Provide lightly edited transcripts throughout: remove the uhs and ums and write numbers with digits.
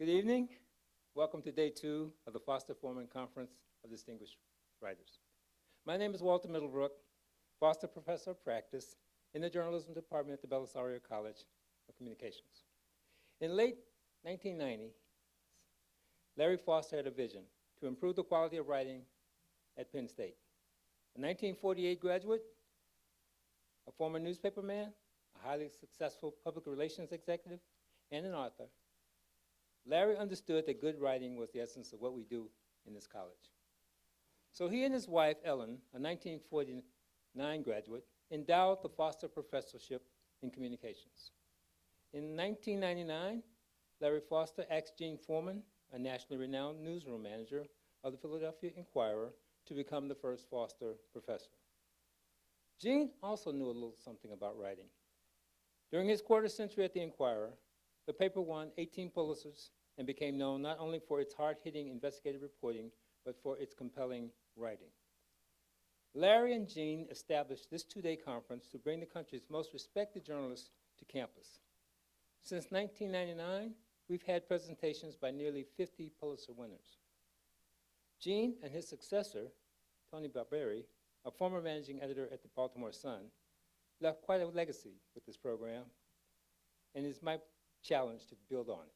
Good evening. Welcome to day 2 of the Foster-Foreman Conference of Distinguished Writers. My name is Walter Middlebrook, Foster Professor of Practice in the Journalism Department at the Belisario College of Communications. In late 1990, Larry Foster had a vision to improve the quality of writing at Penn State. A 1948 graduate, a former newspaperman, a highly successful public relations executive, and an author, Larry understood that good writing was the essence of what we do in this college. So he and his wife, Ellen, a 1949 graduate, endowed the Foster Professorship in Communications. In 1999, Larry Foster asked Gene Foreman, a nationally renowned newsroom manager of the Philadelphia Inquirer, to become the first Foster professor. Gene also knew a little something about writing. During his quarter century at the Inquirer, the paper won 18 Pulitzers and became known not only for its hard-hitting investigative reporting, but for its compelling writing. Larry and Gene established this 2-day conference to bring the country's most respected journalists to campus. Since 1999, we've had presentations by nearly 50 Pulitzer winners. Gene and his successor, Tony Barberi, a former managing editor at the Baltimore Sun, left quite a legacy with this program, and it's my challenge to build on it.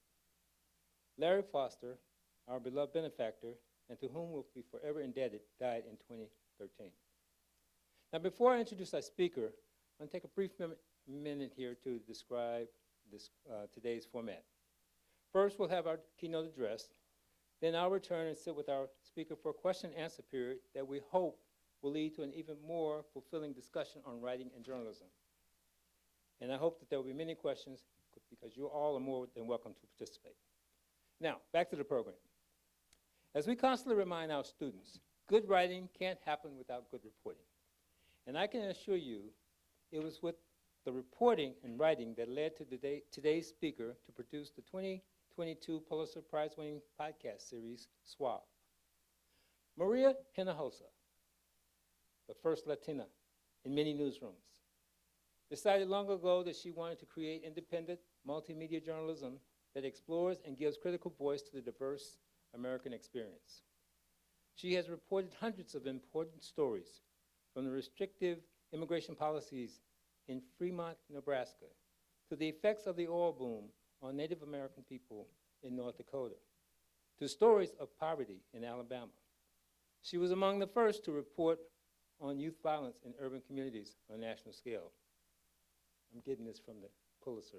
Larry Foster, our beloved benefactor, and to whom we'll be forever indebted, died in 2013. Now, before I introduce our speaker, I'm going to take a brief minute here to describe today's format. First, we'll have our keynote address. Then I'll return and sit with our speaker for a question-and-answer period that we hope will lead to an even more fulfilling discussion on writing and journalism. And I hope that there will be many questions because you all are more than welcome to participate. Now, back to the program. As we constantly remind our students, good writing can't happen without good reporting. And I can assure you, it was with the reporting and writing that led to today's speaker to produce the 2022 Pulitzer Prize-winning podcast series, Suave. Maria Hinjosa, the first Latina in many newsrooms, decided long ago that she wanted to create independent multimedia journalism that explores and gives critical voice to the diverse American experience. She has reported hundreds of important stories, from the restrictive immigration policies in Fremont, Nebraska, to the effects of the oil boom on Native American people in North Dakota, to stories of poverty in Alabama. She was among the first to report on youth violence in urban communities on a national scale. I'm getting this from the Pulitzer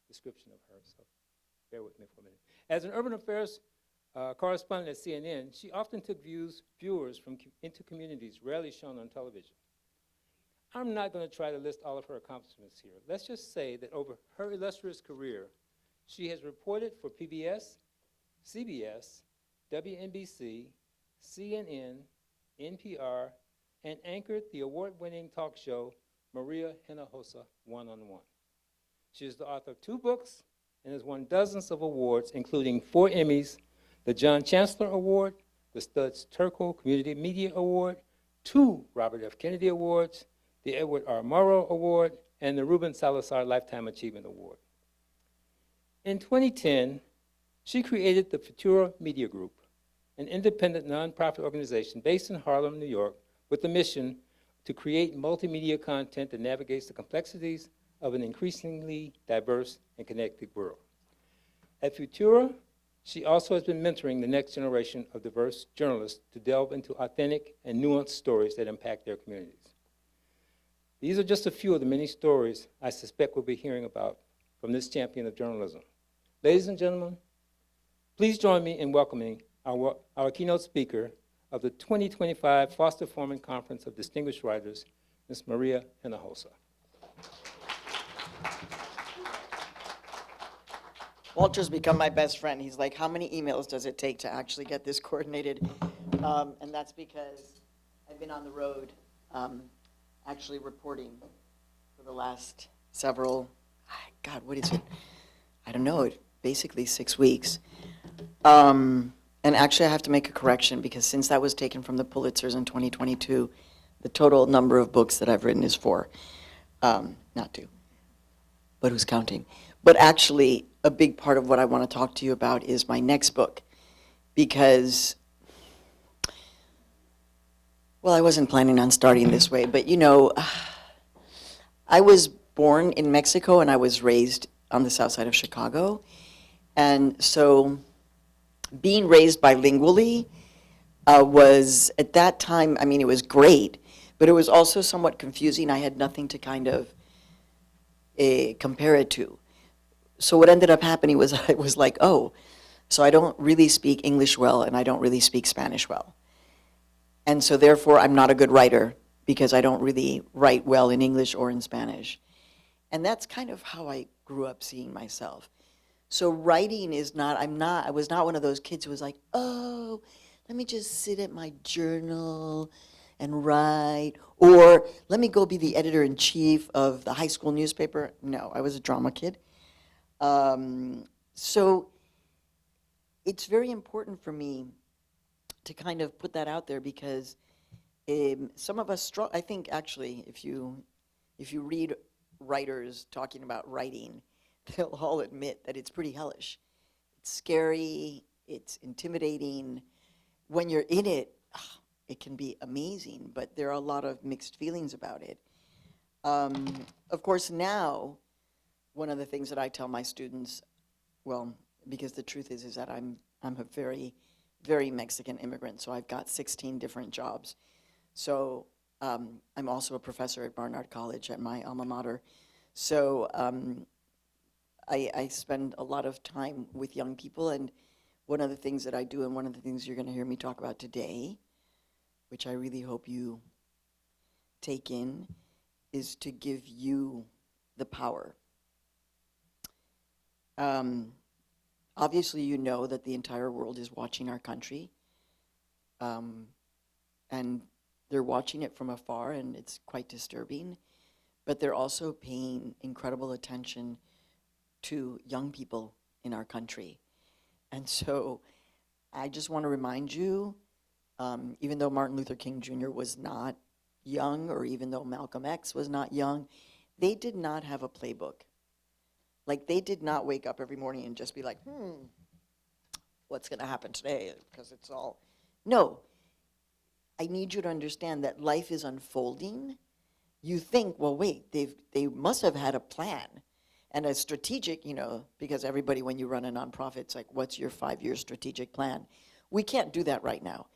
description of her, so bear with me for a minute. As an urban affairs correspondent at CNN, she often took viewers into communities rarely shown on television. I'm not going to try to list all of her accomplishments here. Let's just say that over her illustrious career, she has reported for PBS, CBS, WNBC, CNN, NPR, and anchored the award-winning talk show Maria Hinjosa One-on-One. She is the author of 2 books and has won dozens of awards, including 4 Emmys, the John Chancellor Award, the Studs Terkel Community Media Award, 2 Robert F. Kennedy Awards, the Edward R. Murrow Award, and the Ruben Salazar Lifetime Achievement Award. In 2010, she created the Futuro Media Group, an independent nonprofit organization based in Harlem, New York, with the mission to create multimedia content that navigates the complexities of an increasingly diverse and connected world. At Futuro, she also has been mentoring the next generation of diverse journalists to delve into authentic and nuanced stories that impact their communities. These are just a few of the many stories I suspect we'll be hearing about from this champion of journalism. Ladies and gentlemen, please join me in welcoming our keynote speaker of the 2025 Foster-Foreman Conference of Distinguished Writers, Ms. Maria Hinjosa. Walter's become my best friend. He's like, how many emails does it take to actually get this coordinated? And that's because I've been on the road actually reporting for the last several, God, what is it? I don't know, basically 6 weeks. And actually I have to make a correction because since that was taken from the Pulitzers in 2022, the total number of books that I've written is 4, not 2, but who's counting? But actually, a big part of what I want to talk to you about is my next book, because, well, I wasn't planning on starting this way, but you know, I was born in Mexico and I was raised on the south side of Chicago. And so being raised bilingually was, at that time, I mean, it was great, but it was also somewhat confusing. I had nothing to kind of compare it to. So what ended up happening was I was like, oh, so I don't really speak English well and I don't really speak Spanish well. And so therefore I'm not a good writer because I don't really write well in English or in Spanish. And that's kind of how I grew up seeing myself. So writing is not, I was not one of those kids who was like, oh, let me just sit at my journal and write, or let me go be the editor-in-chief of the high school newspaper. No, I was a drama kid. So it's very important for me to kind of put that out there because some of us I think actually if you read writers talking about writing, they'll all admit that it's pretty hellish. It's scary, it's intimidating. When you're in it, it can be amazing, but there are a lot of mixed feelings about it. Of course, now, one of the things that I tell my students, well, because the truth is that I'm a very, very Mexican immigrant, so I've got 16 different jobs. So I'm also a professor at Barnard College at my alma mater. So I spend a lot of time with young people, and one of the things that I do, and one of the things you're going to hear me talk about today, which I really hope you take in, is to give you the power. Obviously, you know that the entire world is watching our country, and they're watching it from afar, and it's quite disturbing, but they're also paying incredible attention to young people in our country. And so I just want to remind you, even though Martin Luther King Jr. was not young, or even though Malcolm X was not young, they did not have a playbook. Like, they did not wake up every morning and just be like, what's going to happen today? Because it's all, no. I need you to understand that life is unfolding. You think, well, wait, they must have had a plan and a strategic, you know, because everybody, when you run a nonprofit, it's like, what's your 5-year strategic plan? We can't do that right now.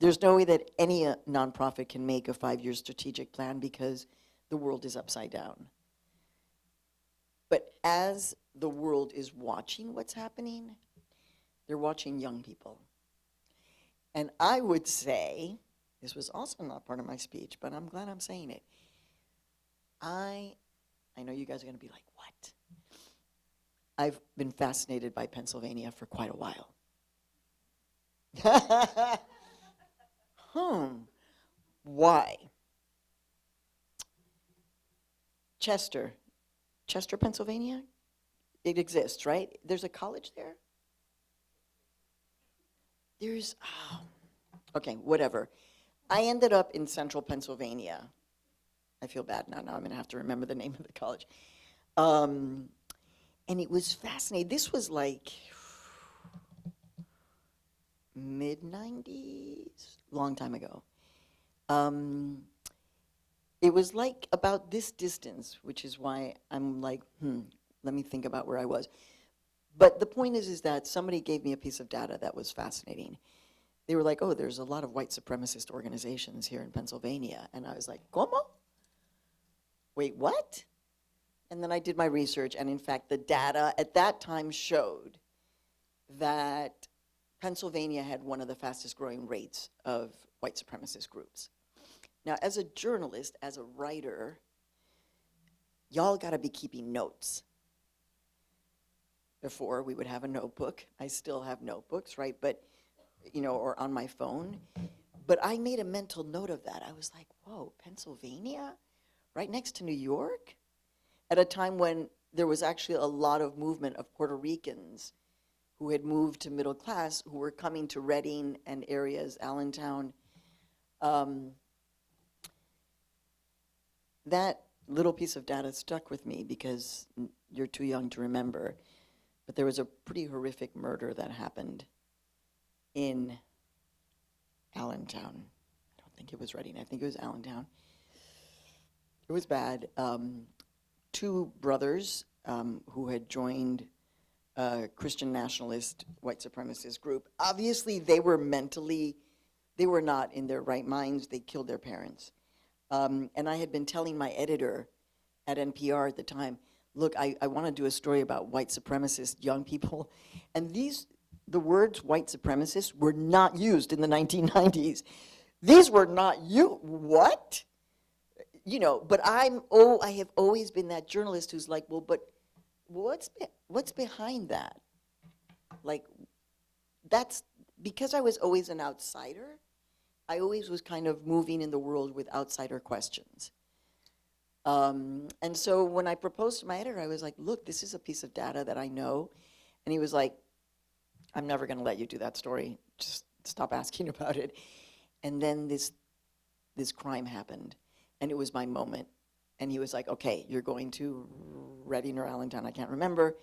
There's no way that any nonprofit can make a 5-year strategic plan because the world is upside down. But as the world is watching what's happening, they're watching young people. And I would say, this was also not part of my speech, but I'm glad I'm saying it. I know you guys are going to be like, what? I've been fascinated by Pennsylvania for quite a while. Why? Chester, Pennsylvania? It exists, right? There's a college there? There's, okay, whatever. I ended up in central Pennsylvania. I feel bad now. Now I'm going to have to remember the name of the college. And it was fascinating. This was like mid-90s, long time ago. It was like about this distance, which is why I'm like, let me think about where I was. But the point is that somebody gave me a piece of data that was fascinating. They were like, oh, there's a lot of white supremacist organizations here in Pennsylvania. And I was like, ¿Cómo? Wait, what? And then I did my research, and in fact, the data at that time showed that Pennsylvania had one of the fastest growing rates of white supremacist groups. Now, as a journalist, as a writer, y'all gotta be keeping notes. Before, we would have a notebook. I still have notebooks, right? But, you know, or on my phone. But I made a mental note of that. I was like, whoa, Pennsylvania? Right next to New York? At a time when there was actually a lot of movement of Puerto Ricans who had moved to middle class, who were coming to Reading and areas, Allentown. That little piece of data stuck with me because you're too young to remember. but there was a pretty horrific murder that happened in Allentown. I don't think it was Reading. I think it was Allentown. It was bad. Two brothers who had joined a Christian nationalist white supremacist group. Obviously, they were not in their right minds. They killed their parents. And I had been telling my editor at NPR at the time, look, I want to do a story about white supremacist young people. And the words white supremacist were not used in the 1990s. These were not what? You know, but I have always been that journalist who's like, well, but what's behind that? Like, that's, because I was always an outsider, I always was kind of moving in the world with outsider questions. And so when I proposed to my editor, I was like, look, this is a piece of data that I know. And he was like, I'm never going to let you do that story. Just stop asking about it. And then this crime happened, and it was my moment. And he was like, okay, you're going to Reading or Allentown, I can't remember.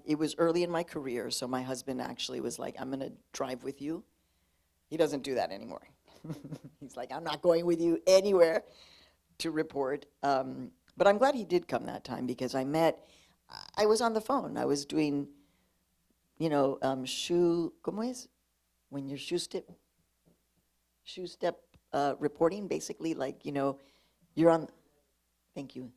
It was early in my career, so my husband actually was like, I'm going to drive with you. He doesn't do that anymore. He's like, I'm not going with you anywhere to report. But I'm glad he did come that time, because I was on the phone. I was doing, you know, ¿cómo es? When you're shoe step reporting, basically, like, you know, you're on, thank you,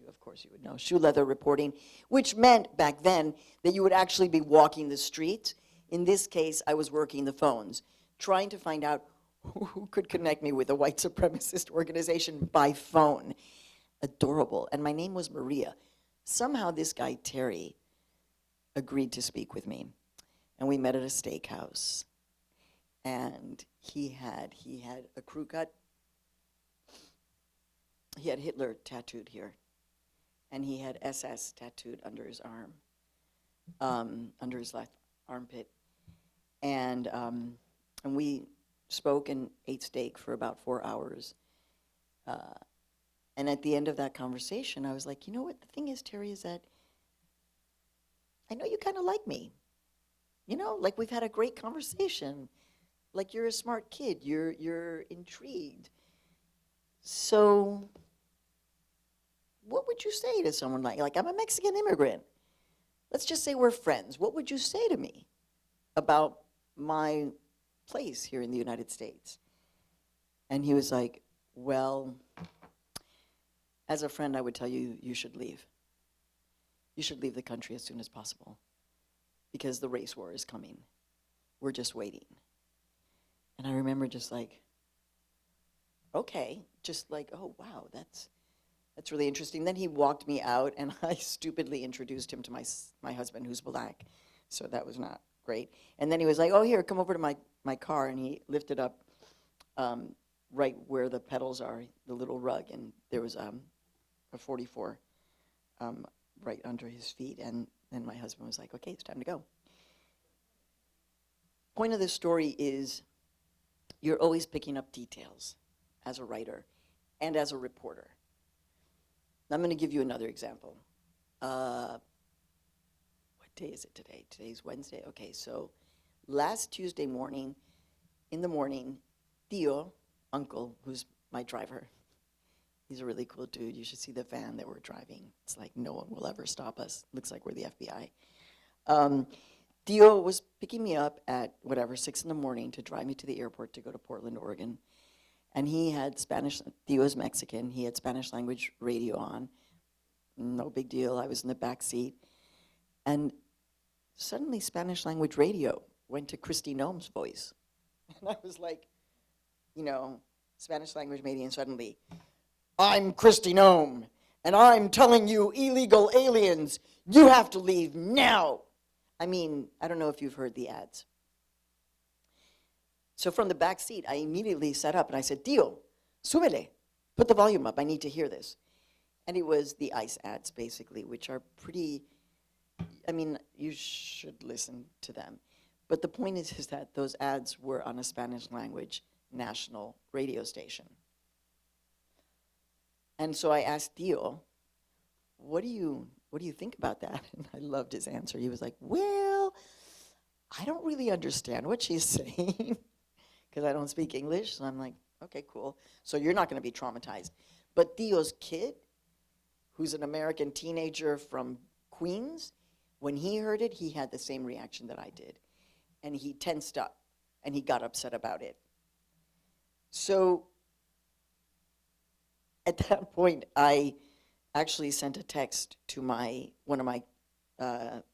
of course you would know, shoe leather reporting, which meant back then that you would actually be walking the streets. In this case, I was working the phones, trying to find out who could connect me with a white supremacist organization by phone. Adorable. And my name was Maria. Somehow this guy, Terry, agreed to speak with me. And we met at a steakhouse. And he had a crew cut. He had Hitler tattooed here. And he had SS tattooed under his arm, under his left armpit. And we spoke and ate steak for about 4 hours. And at the end of that conversation, I was like, you know what, the thing is, Terry, is that I know you kind of like me. You know, like, we've had a great conversation. Like, you're a smart kid, you're intrigued. So what would you say to someone like I'm a Mexican immigrant. Let's just say we're friends. What would you say to me about my place here in the United States? And he was like, well, as a friend, I would tell you, you should leave. You should leave the country as soon as possible, because the race war is coming. We're just waiting. And I remember just like, okay, just like, oh, wow, that's really interesting. Then he walked me out, and I stupidly introduced him to my husband, who's black, so that was not great. And then he was like, oh, here, come over to my car, and he lifted up right where the pedals are, the little rug, and there was a 44 right under his feet, and then my husband was like, okay, it's time to go. Point of this story is you're always picking up details as a writer and as a reporter. I'm going to give you another example. What day is it today? Today's Wednesday? Okay, so last Tuesday morning, in the morning, Tio, uncle, who's my driver, he's a really cool dude. You should see the van that we're driving. It's like no one will ever stop us. Looks like we're the FBI. Tio was picking me up at, 6 in the morning to drive me to the airport to go to Portland, Oregon. And he had Spanish, Tio's Mexican, he had Spanish language radio on. No big deal, I was in the back seat. And suddenly Spanish language radio went to Kristi Noem's voice. And I was like, you know, Spanish language radio, and suddenly, I'm Kristi Noem, and I'm telling you, illegal aliens, you have to leave now. I mean, I don't know if you've heard the ads. So from the back seat, I immediately sat up and I said, Tio, súbele, put the volume up, I need to hear this. And it was the ICE ads, basically, which are pretty, I mean, you should listen to them. But the point is that those ads were on a Spanish language national radio station. And so I asked Tio, what do you what do you think about that? And I loved his answer. He was like, well, I don't really understand what she's saying because I don't speak English. So I'm like, okay, cool. So you're not going to be traumatized. But Tio's kid, who's an American teenager from Queens, when he heard it, he had the same reaction that I did. And he tensed up, and he got upset about it. So at that point, I actually sent a text to one of my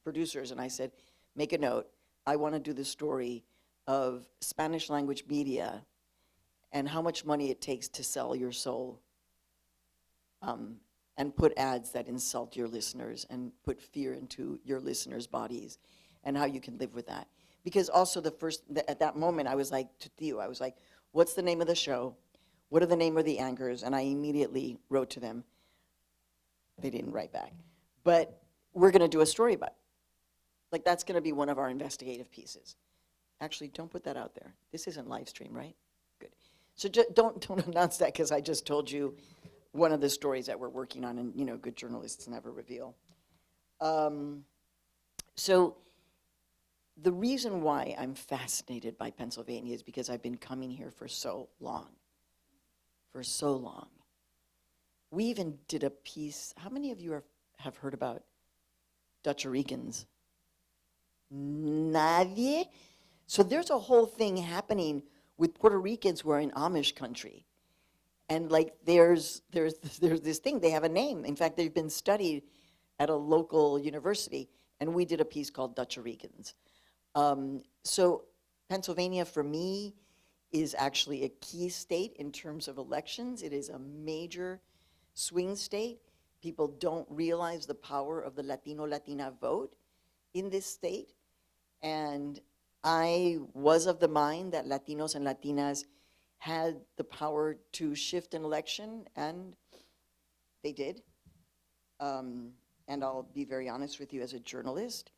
producers, and I said, make a note, I want to do the story of Spanish language media and how much money it takes to sell your soul, and put ads that insult your listeners and put fear into your listeners' bodies, and how you can live with that. Because also at that moment, I was like, to Theo, I was like, what's the name of the show? What are the name of the anchors? And I immediately wrote to them. They didn't write back. But we're going to do a story about it. Like, that's going to be one of our investigative pieces. Actually, don't put that out there. This isn't live stream, right? Good. So don't announce that, because I just told you one of the stories that we're working on, and, you know, good journalists never reveal. So the reason why I'm fascinated by Pennsylvania is because I've been coming here for so long. For so long. We even did a piece. How many of you have heard about Dutch-Ricans? Nadie? So there's a whole thing happening with Puerto Ricans who are in Amish country. And like there's this thing, they have a name. In fact, they've been studied at a local university, and we did a piece called Dutch-Ricans. So Pennsylvania, for me, is actually a key state in terms of elections. It is a major swing state. People don't realize the power of the Latino-Latina vote in this state. And I was of the mind that Latinos and Latinas had the power to shift an election, and they did. And I'll be very honest with you, as a journalist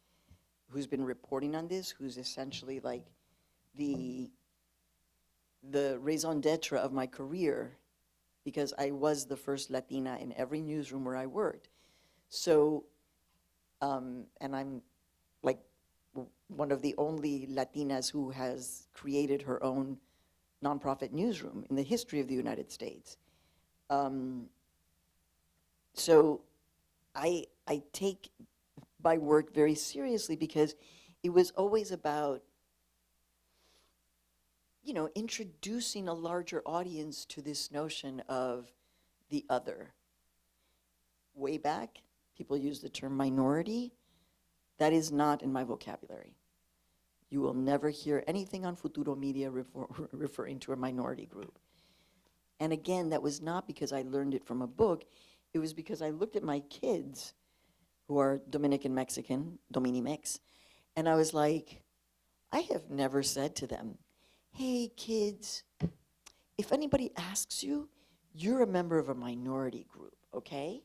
who's been reporting on this, who's essentially like the raison d'etre of my career, because I was the first Latina in every newsroom where I worked. So, and I'm like one of the only Latinas who has created her own nonprofit newsroom in the history of the United States. So I take my work very seriously, because it was always about, you know, introducing a larger audience to this notion of the other. Way back, people used the term minority. That is not in my vocabulary. You will never hear anything on Futuro Media referring to a minority group. And again, that was not because I learned it from a book. It was because I looked at my kids, who are Dominican Mexican, Domini-Mex, and I was like, I have never said to them, hey kids, if anybody asks you, you're a member of a minority group, okay?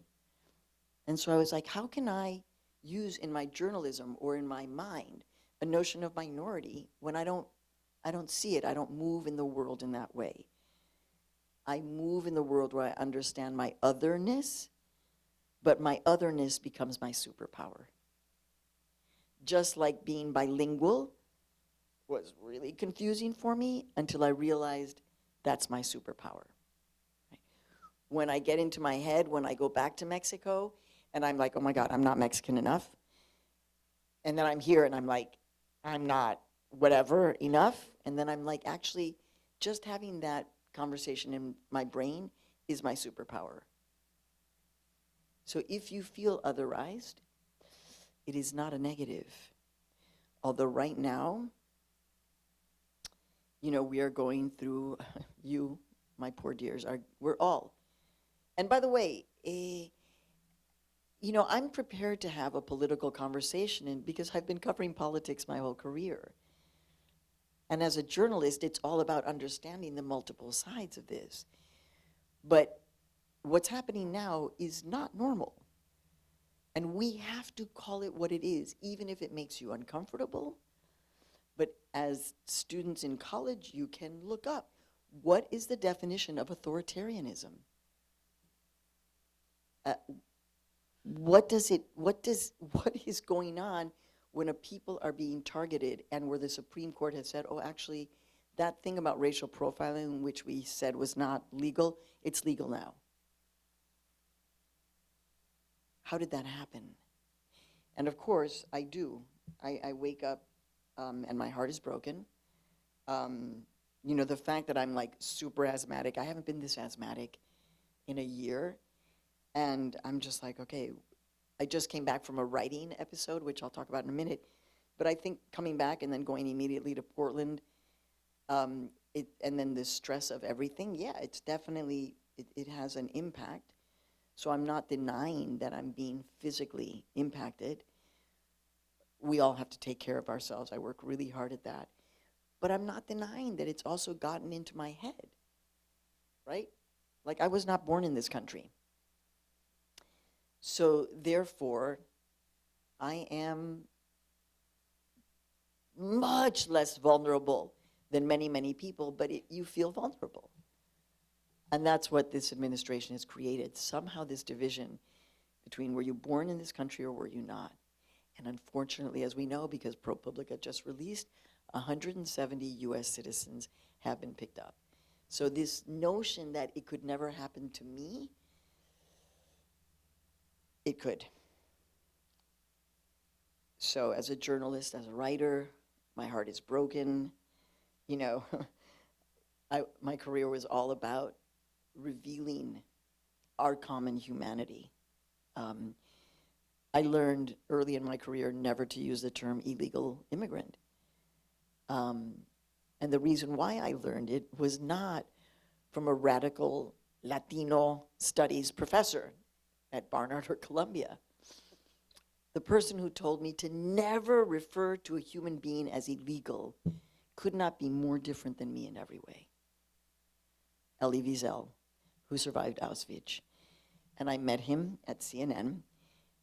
And so I was like, how can I use in my journalism or in my mind a notion of minority when I don't see it? I don't move in the world in that way. I move in the world where I understand my otherness, but my otherness becomes my superpower. Just like being bilingual was really confusing for me until I realized that's my superpower. When I get into my head, when I go back to Mexico, and I'm like, oh my God, I'm not Mexican enough. And then I'm here and I'm like, I'm not whatever enough. And then I'm like, actually, just having that conversation in my brain is my superpower. So if you feel otherized, it is not a negative. Although right now, you know, we are going through, you, my poor dears, we're all. And by the way, you know, I'm prepared to have a political conversation because I've been covering politics my whole career. And as a journalist, it's all about understanding the multiple sides of this. But what's happening now is not normal. And we have to call it what it is, even if it makes you uncomfortable. But as students in college, you can look up, what is the definition of authoritarianism? what is going on when a people are being targeted and where the Supreme Court has said, oh, actually, that thing about racial profiling, which we said was not legal, it's legal now. How did that happen? And of course, I do. I wake up and my heart is broken. You know, the fact that I'm like super asthmatic, I haven't been this asthmatic in a year. And I'm just like, okay, I just came back from a writing episode, which I'll talk about in a minute. But I think coming back and then going immediately to Portland, and then the stress of everything, yeah, it's definitely, it has an impact. So I'm not denying that I'm being physically impacted. We all have to take care of ourselves. I work really hard at that. But I'm not denying that it's also gotten into my head, right? Like, I was not born in this country. So therefore, I am much less vulnerable than many, many people, but you feel vulnerable. And that's what this administration has created. Somehow this division between were you born in this country or were you not? And unfortunately, as we know, because ProPublica just released, 170 US citizens have been picked up. So this notion that it could never happen to me, it could. So as a journalist, as a writer, my heart is broken. You know, my career was all about revealing our common humanity. I learned early in my career never to use the term illegal immigrant. And the reason why I learned it was not from a radical Latino studies professor at Barnard or Columbia. The person who told me to never refer to a human being as illegal could not be more different than me in every way. Elie Wiesel, who survived Auschwitz. And I met him at CNN,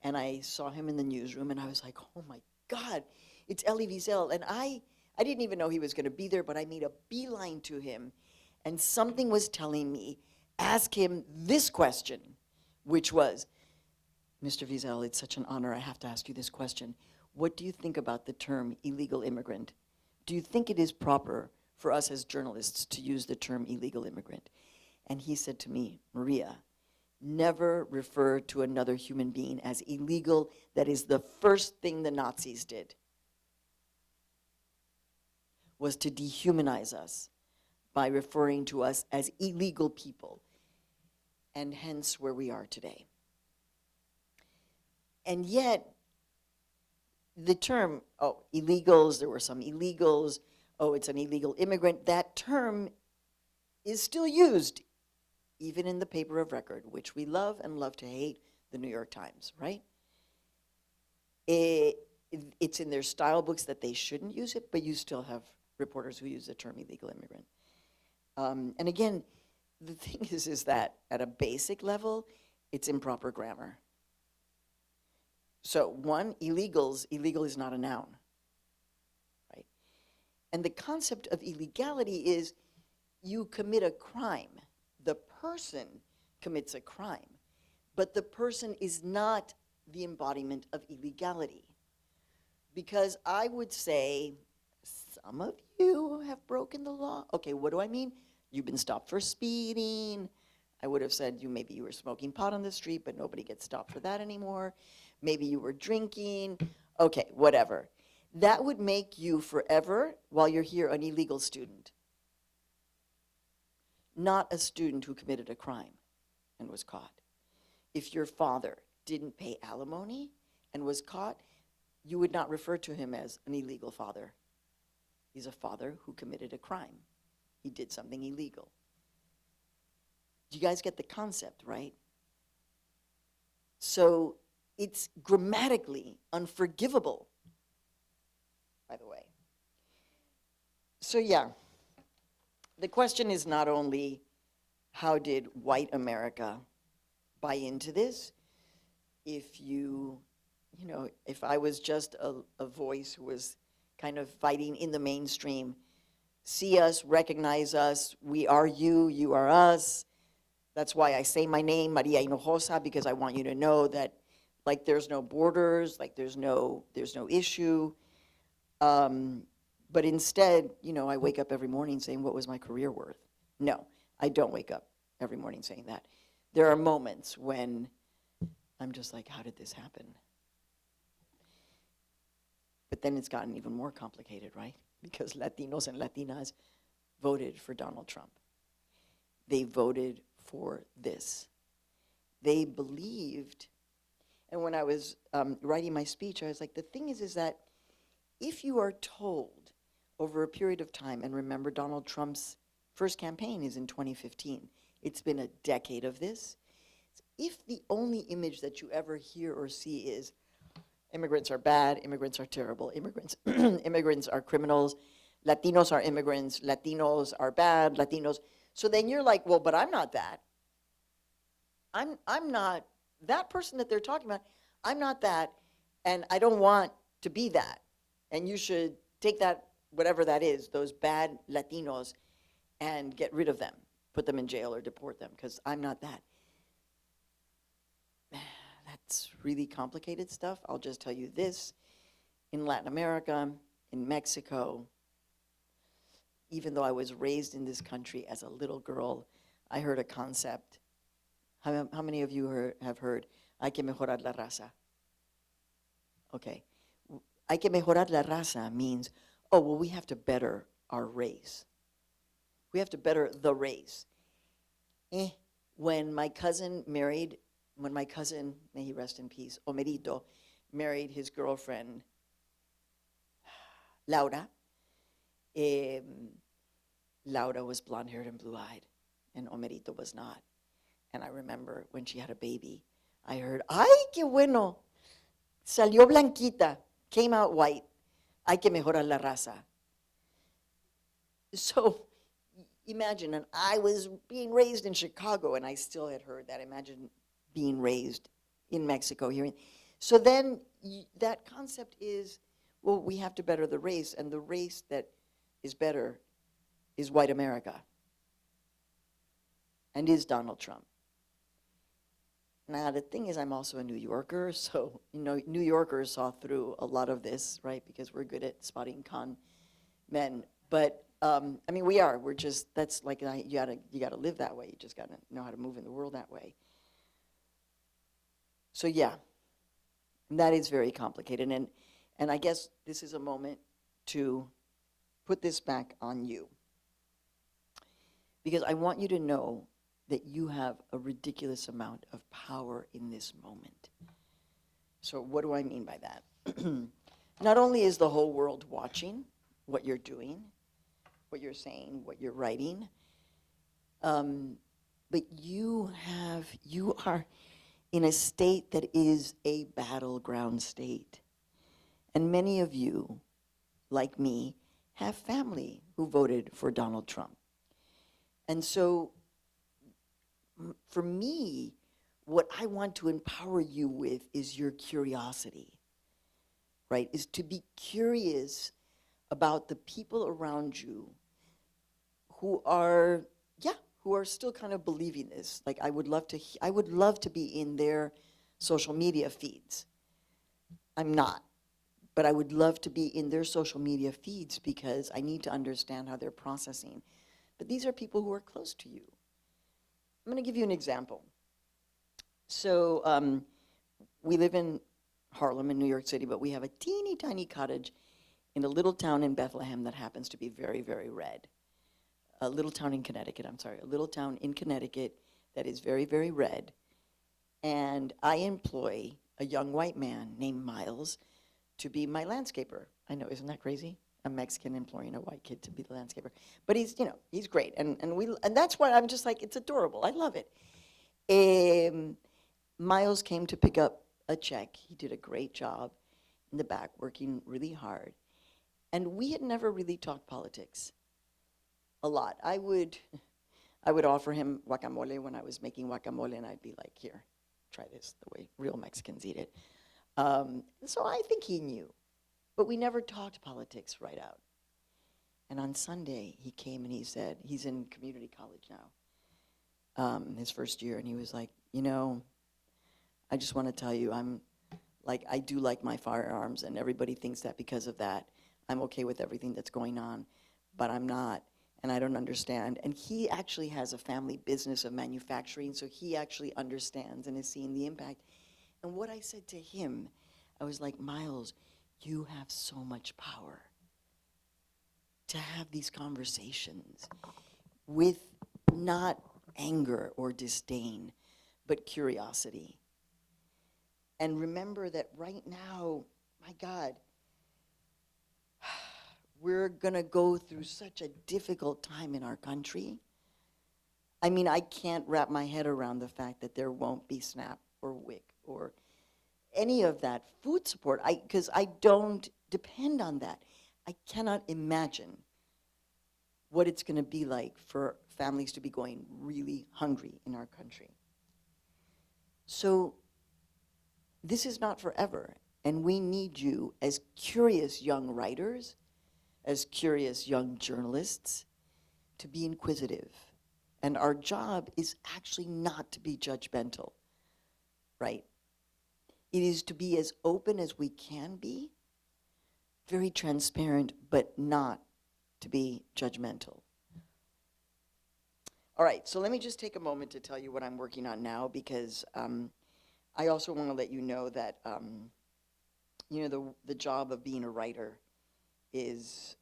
and I saw him in the newsroom, and I was like, oh my God, it's Elie Wiesel. And I didn't even know he was gonna be there, but I made a beeline to him, and something was telling me, ask him this question, which was, Mr. Wiesel, it's such an honor, I have to ask you this question. What do you think about the term illegal immigrant? Do you think it is proper for us as journalists to use the term illegal immigrant? And he said to me, Maria, never refer to another human being as illegal. That is the first thing the Nazis did, was to dehumanize us by referring to us as illegal people, and hence where we are today. And yet, the term, oh, illegals, there were some illegals, oh, it's an illegal immigrant, that term is still used, even in the paper of record, which we love and love to hate, the New York Times, right? It's in their style books that they shouldn't use it, but you still have reporters who use the term illegal immigrant. And again, the thing is that at a basic level, it's improper grammar. So one, illegal is not a noun, right? And the concept of illegality is you commit a crime. The person commits a crime, but the person is not the embodiment of illegality. Because I would say, some of you have broken the law. Okay, what do I mean? You've been stopped for speeding. I would have said maybe you were smoking pot on the street, but nobody gets stopped for that anymore. Maybe you were drinking. Okay, whatever. That would make you forever, while you're here, an illegal student. Not a student who committed a crime and was caught. If your father didn't pay alimony and was caught, you would not refer to him as an illegal father. He's a father who committed a crime. He did something illegal. Do you guys get the concept, right? So it's grammatically unforgivable, by the way. So yeah, the question is not only how did white America buy into this? If if I was just a voice who was kind of fighting in the mainstream, see us, recognize us, we are you, you are us. That's why I say my name, Maria Hinjosa, because I want you to know that like there's no borders, like there's no issue. But instead, I wake up every morning saying, what was my career worth? No, I don't wake up every morning saying that. There are moments when I'm just like, how did this happen? But then it's gotten even more complicated, right? Because Latinos and Latinas voted for Donald Trump. They voted for this. They believed, and when I was writing my speech, I was like, the thing is that if you are told over a period of time, and remember Donald Trump's first campaign is in 2015, it's been a decade of this. If the only image that you ever hear or see is immigrants are bad, immigrants are terrible, immigrants are criminals, Latinos are immigrants, Latinos are bad, Latinos, so then you're like, well, but I'm not that. I'm not that person that they're talking about. I'm not that, and I don't want to be that. And you should take that, whatever that is, those bad Latinos, and get rid of them, put them in jail or deport them, because I'm not that. That's really complicated stuff. I'll just tell you this. In Latin America, in Mexico, even though I was raised in this country as a little girl, I heard a concept. How many of you have heard, hay que mejorar la raza? Okay. Hay que mejorar la raza means, oh, well, we have to better our race. We have to better the race. When my cousin, may he rest in peace, Omerito, married his girlfriend, Laura, Laura was blonde-haired and blue-eyed, and Omerito was not. And I remember when she had a baby, I heard, ay, qué bueno, salió blanquita, came out white, hay que mejorar la raza. So imagine, and I was being raised in Chicago, and I still had heard that. Imagine being raised in Mexico, hearing. So then that concept is, well, we have to better the race, and the race that is better is white America, and is Donald Trump. Now, the thing is, I'm also a New Yorker, so, New Yorkers saw through a lot of this, right, because we're good at spotting con men. But, we're just, that's like, you gotta live that way. You just gotta know how to move in the world that way. So, yeah, that is very complicated. And I guess this is a moment to put this back on you. Because I want you to know that you have a ridiculous amount of power in this moment. So what do I mean by that? Not only is the whole world watching what you're doing, what you're saying, what you're writing, but you are in a state that is a battleground state. And many of you, like me, have family who voted for Donald Trump. And so, for me, what I want to empower you with is your curiosity, right? Is to be curious about the people around you who are still kind of believing this. Like, I would love to be in their social media feeds. I'm not, but I would love to be in their social media feeds because I need to understand how they're processing. But these are people who are close to you. I'm going to give you an example. So we live in Harlem in New York City, but we have a teeny tiny cottage in a little town in Bethlehem that happens to be very, very red. A little town in Connecticut that is very, very red. And I employ a young white man named Miles to be my landscaper. I know, isn't that crazy? A Mexican employing a white kid to be the landscaper. But he's great. And that's why I'm just like, it's adorable. I love it. Miles came to pick up a check. He did a great job in the back, working really hard. And we had never really talked politics a lot. I would offer him guacamole when I was making guacamole, and I'd be like, here, try this, the way real Mexicans eat it. So I think he knew. But we never talked politics right out. And on Sunday, he came and he said, he's in community college now, his first year, and he was like, I just want to tell you, I'm like, I do like my firearms, and everybody thinks that because of that, I'm okay with everything that's going on, but I'm not, and I don't understand. And he actually has a family business of manufacturing, so he actually understands and is seeing the impact. And what I said to him, I was like, Miles, you have so much power to have these conversations with not anger or disdain, but curiosity. And remember that right now, my God, we're going to go through such a difficult time in our country. I mean, I can't wrap my head around the fact that there won't be SNAP or WIC or any of that food support, because I don't depend on that. I cannot imagine what it's going to be like for families to be going really hungry in our country. So this is not forever, and we need you as curious young writers, as curious young journalists, to be inquisitive. And our job is actually not to be judgmental, right? It is to be as open as we can be, very transparent, but not to be judgmental. All right, so let me just take a moment to tell you what I'm working on now, because I also want to let you know that you know, the job of being a writer is,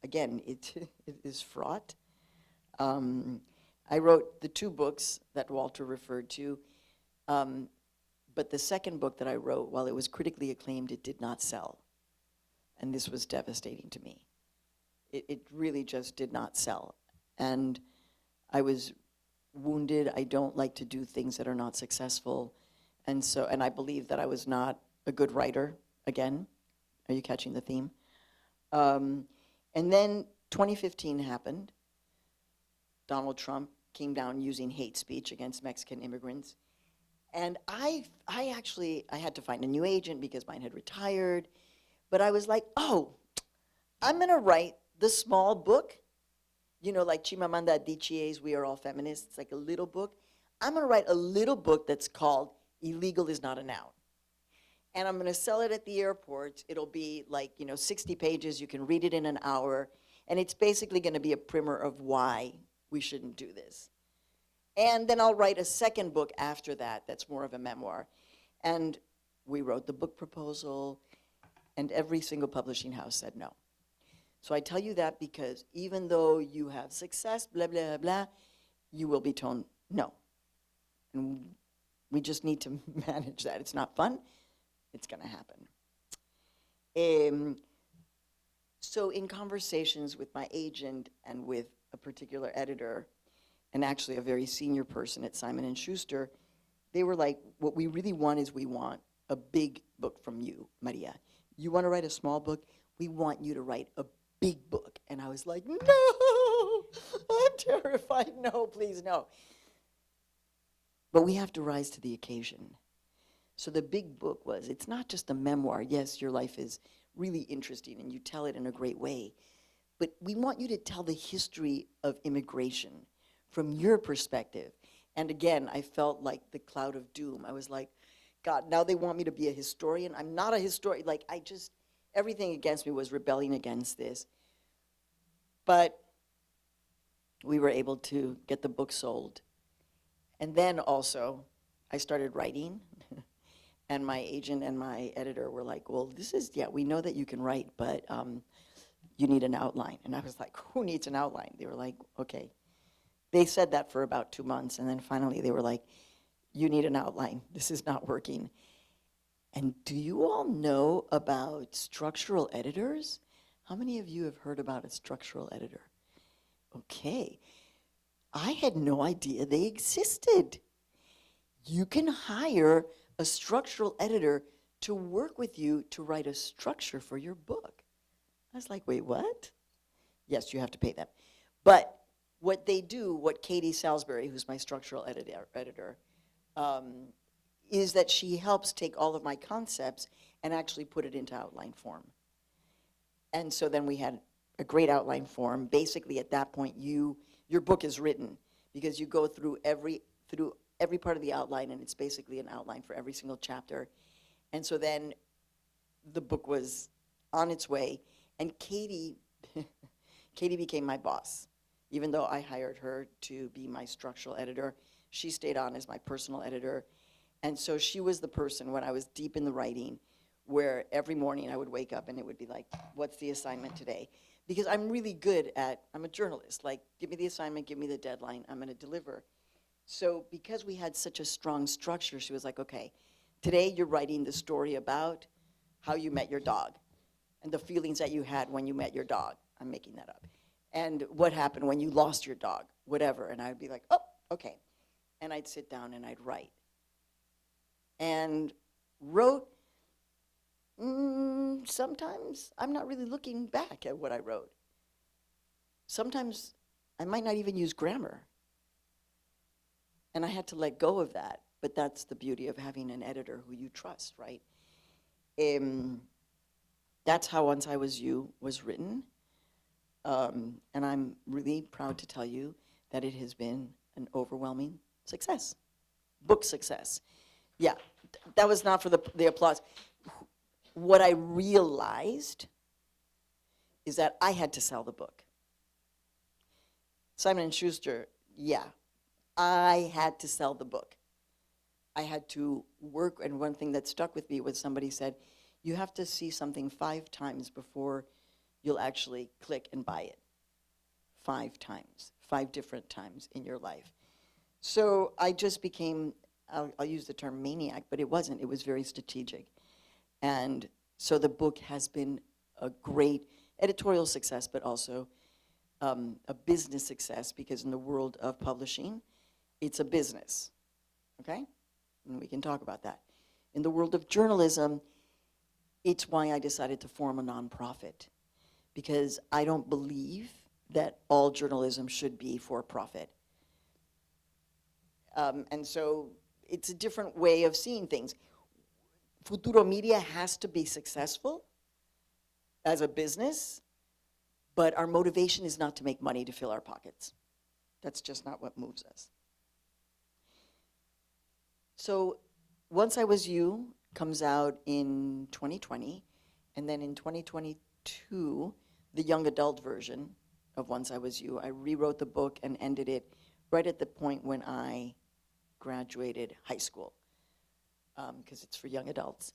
again, it is fraught. I wrote the 2 books that Walter referred to, but the second book that I wrote, while it was critically acclaimed, it did not sell. And this was devastating to me. It really just did not sell. And I was wounded. I don't like to do things that are not successful. And I believe that I was not a good writer, again. Are you catching the theme? And then 2015 happened. Donald Trump came down using hate speech against Mexican immigrants. And I had to find a new agent because mine had retired. But I was like, oh, I'm going to write the small book, you know, like Chimamanda Adichie's We Are All Feminists, like a little book. I'm going to write a little book that's called Illegal is Not a Noun. And I'm going to sell it at the airport. It'll be like, you know, 60 pages. You can read it in an hour. And it's basically going to be a primer of why we shouldn't do this. And then I'll write a second book after that that's more of a memoir. And we wrote the book proposal, and every single publishing house said no. So I tell you that because even though you have success, blah, blah, blah, you will be told no. And we just need to manage that. It's not fun. It's going to happen. So in conversations with my agent and with a particular editor, and actually a very senior person at Simon & Schuster, they were like, what we really want is we want a big book from you, Maria. You want to write a small book? We want you to write a big book. And I was like, no, I'm terrified. No, please, no. But we have to rise to the occasion. So the big book was, it's not just a memoir. Yes, your life is really interesting and you tell it in a great way. But we want you to tell the history of immigration from your perspective. And again, I felt like the cloud of doom. I was like, God, now they want me to be a historian. I'm not a historian. Like, everything against me was rebelling against this. But we were able to get the book sold. And then also, I started writing. And my agent and my editor were like, well, we know that you can write, but you need an outline. And I was like, who needs an outline? They were like, okay. They said that for about 2 months, and then finally they were like, you need an outline. This is not working. And do you all know about structural editors? How many of you have heard about a structural editor? Okay. I had no idea they existed. You can hire a structural editor to work with you to write a structure for your book. I was like, wait, what? Yes, you have to pay them. But what they do, what Katie Salisbury, who's my structural editor, is that she helps take all of my concepts and actually put it into outline form. And so then we had a great outline form. Basically, at that point, your book is written because you go through every part of the outline, and it's basically an outline for every single chapter. And so then the book was on its way, and Katie, Katie became my boss. Even though I hired her to be my structural editor, she stayed on as my personal editor. And so she was the person when I was deep in the writing, where every morning I would wake up and it would be like, what's the assignment today? Because I'm really good at, I'm a journalist, like, give me the assignment, give me the deadline, I'm gonna deliver. So because we had such a strong structure, she was like, okay, today you're writing the story about how you met your dog and the feelings that you had when you met your dog. I'm making that up. And what happened when you lost your dog, whatever. And I'd be like, oh, okay. And I'd sit down and I'd write. And wrote, sometimes I'm not really looking back at what I wrote. Sometimes I might not even use grammar. And I had to let go of that. But that's the beauty of having an editor who you trust, right? That's how Once I Was You was written. And I'm really proud to tell you that it has been an overwhelming success. Book success. Yeah, that was not for the applause. What I realized is that I had to sell the book. Simon & Schuster, yeah, I had to sell the book. I had to work, and one thing that stuck with me was somebody said, you have to see something 5 times before you'll actually click and buy it. 5 times, 5 different times in your life. So I just became, I'll use the term maniac, but it wasn't, it was very strategic. And so the book has been a great editorial success, but also a business success, because in the world of publishing, it's a business, okay? And we can talk about that. In the world of journalism, it's why I decided to form a nonprofit, because I don't believe that all journalism should be for profit. And so it's a different way of seeing things. Futuro Media has to be successful as a business, but our motivation is not to make money to fill our pockets. That's just not what moves us. So Once I Was You comes out in 2020, and then in 2022, the young adult version of Once I Was You, I rewrote the book and ended it right at the point when I graduated high school, because it's for young adults.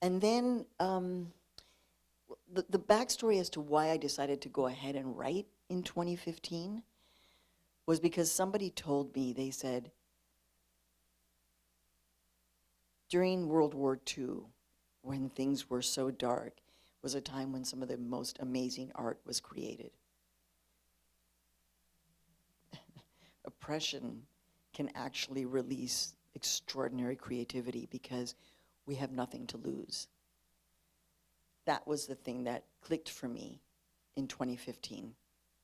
And then the backstory as to why I decided to go ahead and write in 2015 was because somebody told me, they said, during World War II, when things were so dark, was a time when some of the most amazing art was created. Oppression can actually release extraordinary creativity because we have nothing to lose. That was the thing that clicked for me in 2015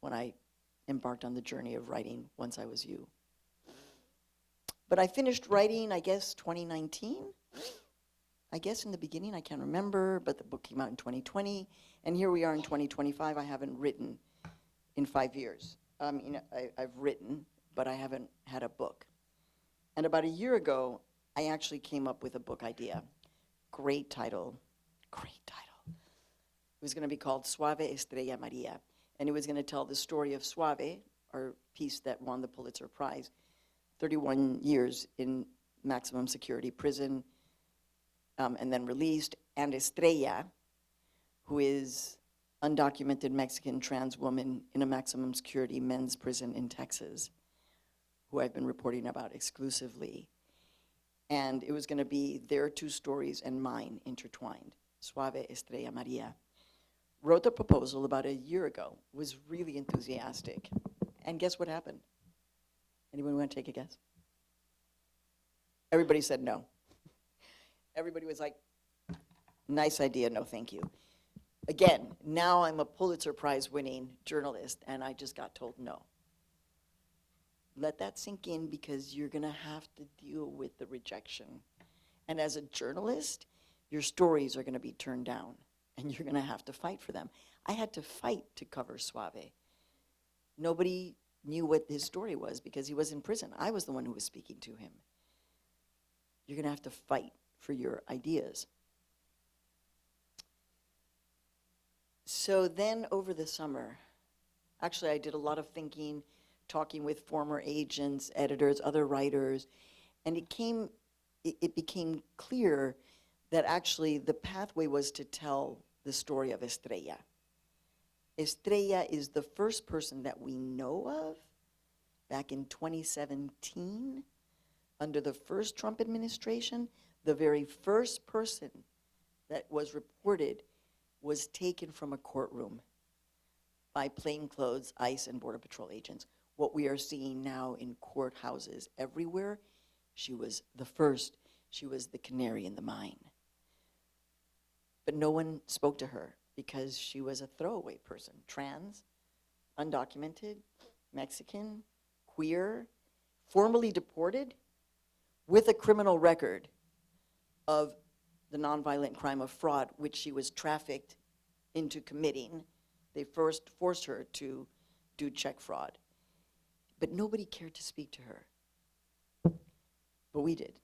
when I embarked on the journey of writing Once I Was You. But I finished writing, I guess, 2019. I guess in the beginning, I can't remember, but the book came out in 2020. And here we are in 2025. I haven't written in 5 years. I've written, but I haven't had a book. And about a year ago, I actually came up with a book idea. Great title, great title. It was going to be called Suave Estrella Maria. And it was going to tell the story of Suave, our piece that won the Pulitzer Prize, 31 years in maximum security prison, and then released, and Estrella, who is undocumented Mexican trans woman in a maximum security men's prison in Texas, who I've been reporting about exclusively. And it was going to be their 2 stories and mine intertwined, Suave Estrella Maria. Wrote the proposal about a year ago, was really enthusiastic. And guess what happened? Anyone want to take a guess? Everybody said no. Everybody was like, nice idea, no thank you. Again, now I'm a Pulitzer Prize winning journalist, and I just got told no. Let that sink in, because you're gonna have to deal with the rejection. And as a journalist, your stories are gonna be turned down, and you're gonna have to fight for them. I had to fight to cover Suave. Nobody knew what his story was because he was in prison. I was the one who was speaking to him. You're gonna have to fight for your ideas. So then over the summer, actually I did a lot of thinking, talking with former agents, editors, other writers, and it became clear that actually the pathway was to tell the story of Estrella. Estrella is the first person that we know of back in 2017, under the first Trump administration. The very first person that was reported was taken from a courtroom by plainclothes, ICE, and Border Patrol agents. What we are seeing now in courthouses everywhere, she was the first. She was the canary in the mine. But no one spoke to her because she was a throwaway person. Trans, undocumented, Mexican, queer, formally deported, with a criminal record of the nonviolent crime of fraud, which she was trafficked into committing. They first forced her to do check fraud. But nobody cared to speak to her. But we did.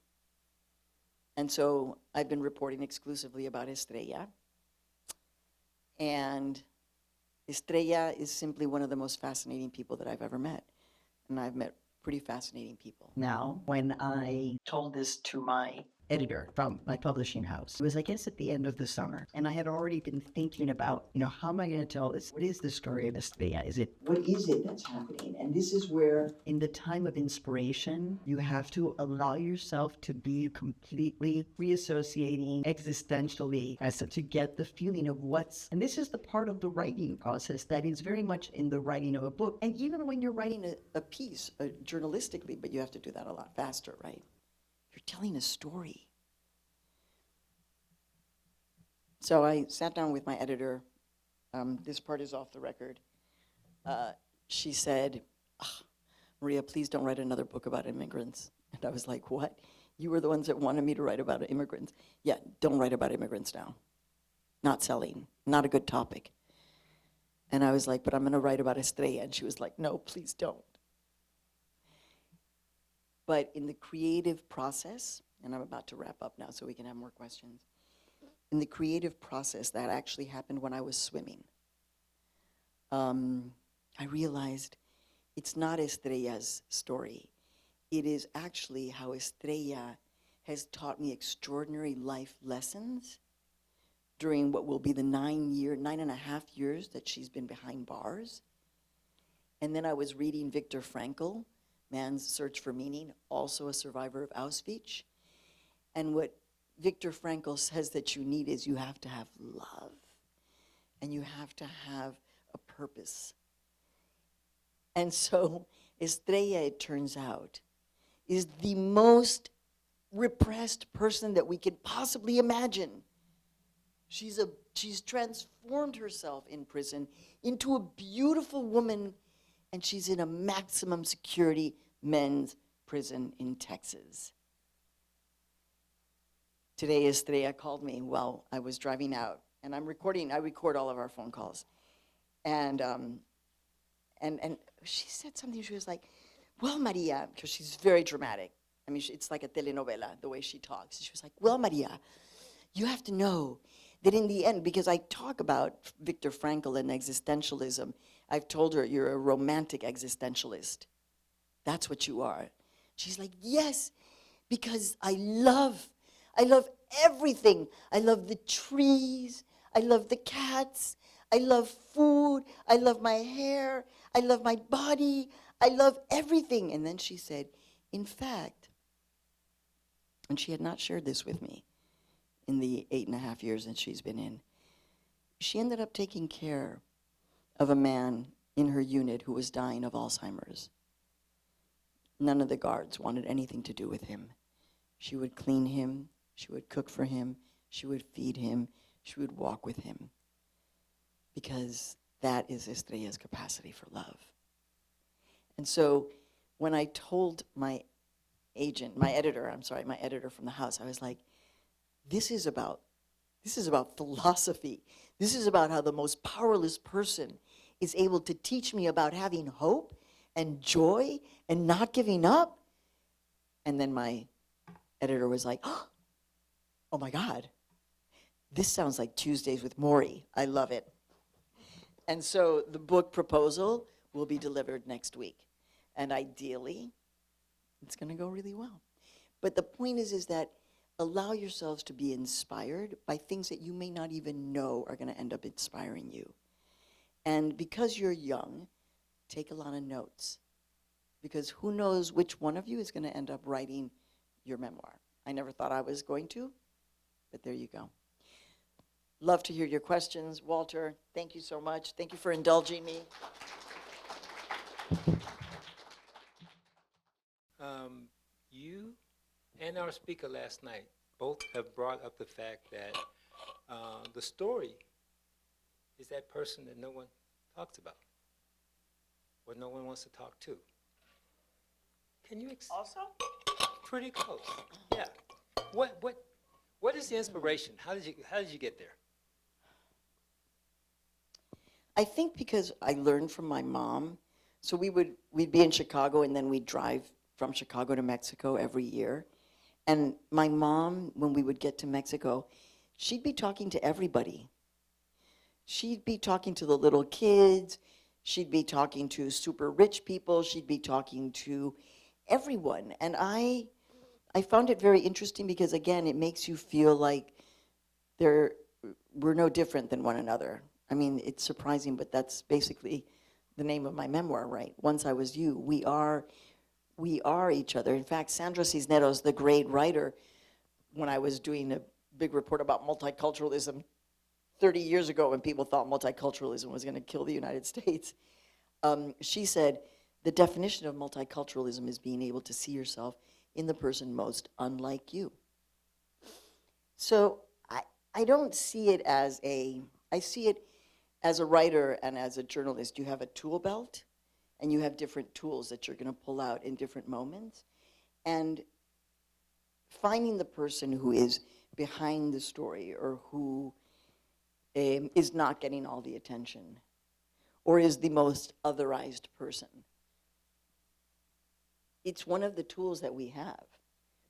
And so I've been reporting exclusively about Estrella. And Estrella is simply one of the most fascinating people that I've ever met. And I've met pretty fascinating people. Now, when I told this to my editor from my publishing house, it was, I guess, at the end of the summer. And I had already been thinking about, how am I going to tell this? What is the story of Estrella? What is it that's happening? And this is where, in the time of inspiration, you have to allow yourself to be completely reassociating existentially as to get the feeling of what's, and this is the part of the writing process that is very much in the writing of a book. And even when you're writing a piece journalistically, but you have to do that a lot faster, right? You're telling a story. So I sat down with my editor. This part is off the record. She said, Maria, please don't write another book about immigrants. And I was like, what? You were the ones that wanted me to write about immigrants. Yeah, don't write about immigrants now. Not selling, not a good topic. And I was like, but I'm going to write about Estrella. And she was like, no, please don't. But in the creative process, and I'm about to wrap up now so we can have more questions. In the creative process, that actually happened when I was swimming. I realized it's not Estrella's story. It is actually how Estrella has taught me extraordinary life lessons during what will be the 9.5 years that she's been behind bars. And then I was reading Viktor Frankl, Man's Search for Meaning, also a survivor of Auschwitz. And what Viktor Frankl says that you need is you have to have love, and you have to have a purpose. And so Estrella, it turns out, is the most repressed person that we could possibly imagine. She's transformed herself in prison into a beautiful woman, and she's in a maximum security men's prison in Texas. Today, Estrella called me while I was driving out, and I record all of our phone calls. And she said something, she was like, well, Maria, because she's very dramatic. I mean, it's like a telenovela, the way she talks. She was like, well, Maria, you have to know that in the end, because I talk about Viktor Frankl and existentialism, I've told her, you're a romantic existentialist. That's what you are. She's like, yes, because I love everything. I love the trees. I love the cats. I love food. I love my hair. I love my body. I love everything. And then she said, in fact, and she had not shared this with me in the 8.5 years that she's been in, she ended up taking care of a man in her unit who was dying of Alzheimer's. None of the guards wanted anything to do with him. She would clean him, she would cook for him, she would feed him, she would walk with him. Because that is Estrella's capacity for love. And so when I told my editor from the house, I was like, this is about philosophy. This is about how the most powerless person is able to teach me about having hope and joy and not giving up. And then my editor was like, oh, oh my God, this sounds like Tuesdays with Maury. I love it. And so the book proposal will be delivered next week. And ideally, it's going to go really well. But the point is that allow yourselves to be inspired by things that you may not even know are going to end up inspiring you. And because you're young, take a lot of notes. Because who knows which one of you is going to end up writing your memoir. I never thought I was going to, but there you go. Love to hear your questions. Walter, thank you so much. Thank you for indulging me. You and our speaker last night both have brought up the fact that the story is that person that no one talks about or no one wants to talk to. Can you Also? pretty close? Yeah. What is the inspiration? How did you get there? I think because I learned from my mom. So we'd be in Chicago and then we'd drive from Chicago to Mexico every year. And my mom, when we would get to Mexico, she'd be talking to everybody. She'd be talking to the little kids. She'd be talking to super rich people. She'd be talking to everyone. And I found it very interesting because, again, it makes you feel like we're no different than one another. I mean, it's surprising, but that's basically the name of my memoir, right? Once I Was You. We are each other. In fact, Sandra Cisneros, the great writer, when I was doing a big report about multiculturalism 30 years ago when people thought multiculturalism was going to kill the United States, she said, the definition of multiculturalism is being able to see yourself in the person most unlike you. So I don't see it as I see it as a writer and as a journalist. You have a tool belt, and you have different tools that you're going to pull out in different moments. And finding the person who is behind the story or who is not getting all the attention or is the most otherized person. It's one of the tools that we have,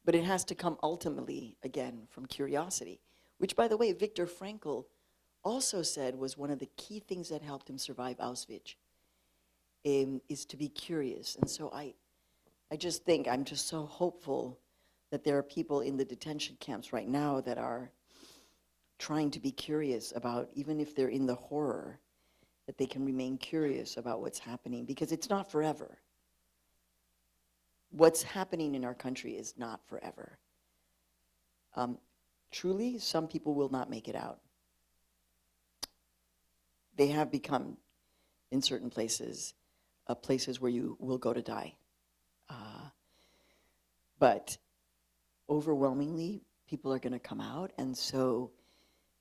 but it has to come ultimately, again, from curiosity, which, by the way, Viktor Frankl also said was one of the key things that helped him survive Auschwitz, is to be curious. And so I just think, I'm just so hopeful that there are people in the detention camps right now that are trying to be curious about, even if they're in the horror, that they can remain curious about what's happening, because it's not forever. What's happening in our country is not forever. Truly, some people will not make it out. They have become, in certain places, places where you will go to die. But overwhelmingly, people are going to come out, and so,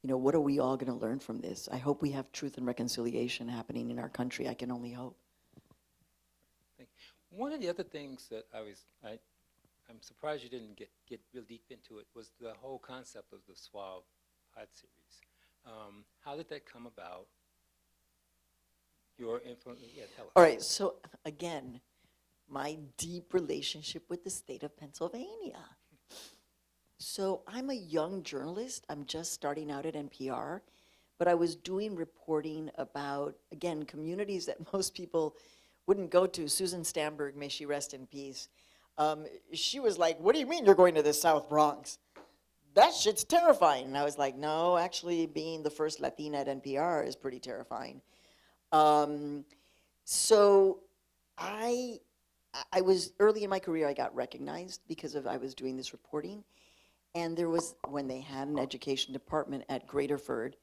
what are we all going to learn from this? I hope we have truth and reconciliation happening in our country. I can only hope. One of the other things that I'm surprised you didn't get real deep into it was the whole concept of the Suave pod series. How did that come about? Your influence? Yeah, tell us. All right, so again, my deep relationship with the state of Pennsylvania. So I'm a young journalist. I'm just starting out at NPR, but I was doing reporting about, again, communities that most people wouldn't go to. Susan Stamberg, may she rest in peace. She was like, what do you mean you're going to the South Bronx? That shit's terrifying. And I was like, no, actually being the first Latina at NPR is pretty terrifying. So I was, early in my career, I got recognized because I was doing this reporting. And there was, when they had an education department at Graterford,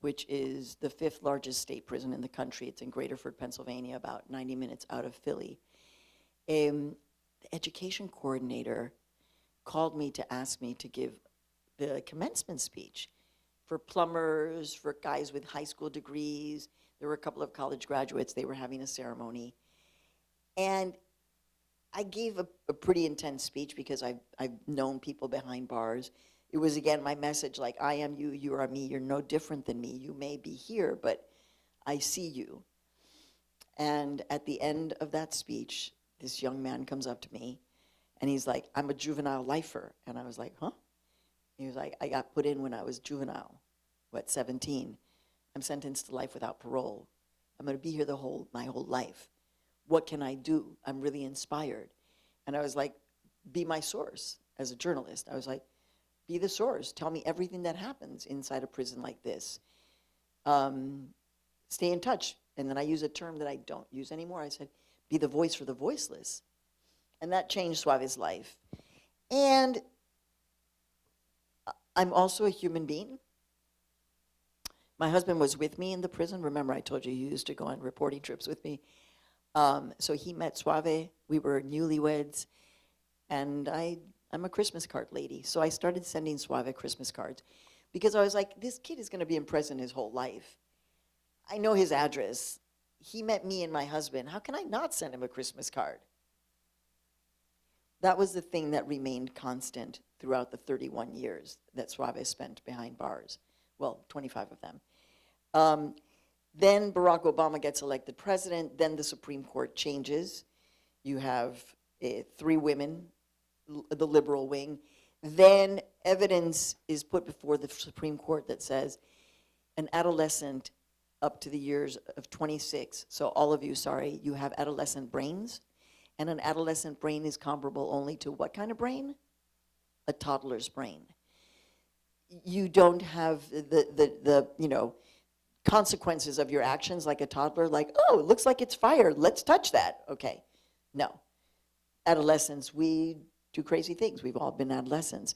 which is the 5th largest state prison in the country. It's in Graterford, Pennsylvania, about 90 minutes out of Philly. The education coordinator called me to ask me to give the commencement speech for plumbers, for guys with high school degrees. There were a couple of college graduates. They were having a ceremony. And I gave a pretty intense speech because I've known people behind bars. It was, again, my message, like, I am you, you are me, you're no different than me. You may be here, but I see you. And at the end of that speech, this young man comes up to me, and he's like, I'm a juvenile lifer. And I was like, huh? He was like, I got put in when I was juvenile, 17. I'm sentenced to life without parole. I'm going to be here my whole life. What can I do? I'm really inspired. And I was like, be my source as a journalist. I was like, be the source. Tell me everything that happens inside a prison like this. Stay in touch. And then I use a term that I don't use anymore. I said, be the voice for the voiceless. And that changed Suave's life. And I'm also a human being. My husband was with me in the prison. Remember, I told you he used to go on reporting trips with me. So he met Suave. We were newlyweds. And I'm a Christmas card lady. So I started sending Suave Christmas cards because I was like, this kid is going to be in prison his whole life. I know his address. He met me and my husband. How can I not send him a Christmas card? That was the thing that remained constant throughout the 31 years that Suave spent behind bars. Well, 25 of them. Then Barack Obama gets elected president. Then the Supreme Court changes. You have 3 women, the liberal wing. Then evidence is put before the Supreme Court that says an adolescent up to the years of 26, so all of you, sorry, you have adolescent brains, and an adolescent brain is comparable only to what kind of brain? A toddler's brain. You don't have the consequences of your actions like a toddler, like, oh, it looks like it's fire, let's touch that. Okay, no. Adolescents, we do crazy things. We've all been adolescents.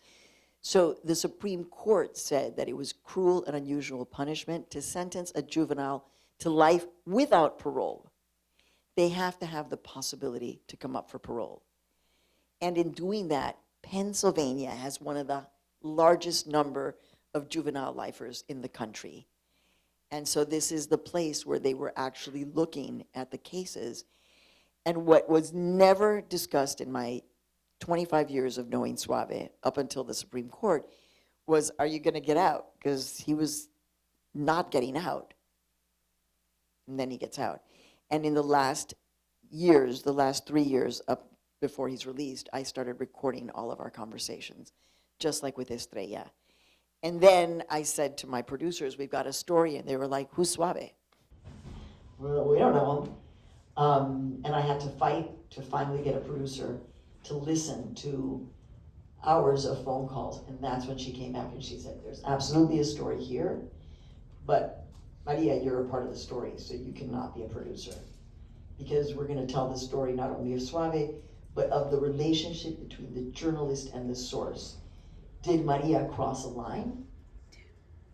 So the Supreme Court said that it was cruel and unusual punishment to sentence a juvenile to life without parole. They have to have the possibility to come up for parole. And in doing that, Pennsylvania has one of the largest number of juvenile lifers in the country. And so this is the place where they were actually looking at the cases. And what was never discussed in my 25 years of knowing Suave up until the Supreme Court was, are you going to get out? Because he was not getting out. And then he gets out. And in the last years, the last 3 years up before he's released, I started recording all of our conversations, just like with Estrella. And then I said to my producers, we've got a story, and they were like, who's Suave? Well, we don't know him. And I had to fight to finally get a producer to listen to hours of phone calls. And that's when she came back and she said, there's absolutely a story here, but Maria, you're a part of the story, so you cannot be a producer. Because we're gonna tell the story not only of Suave, but of the relationship between the journalist and the source. Did Maria cross a line?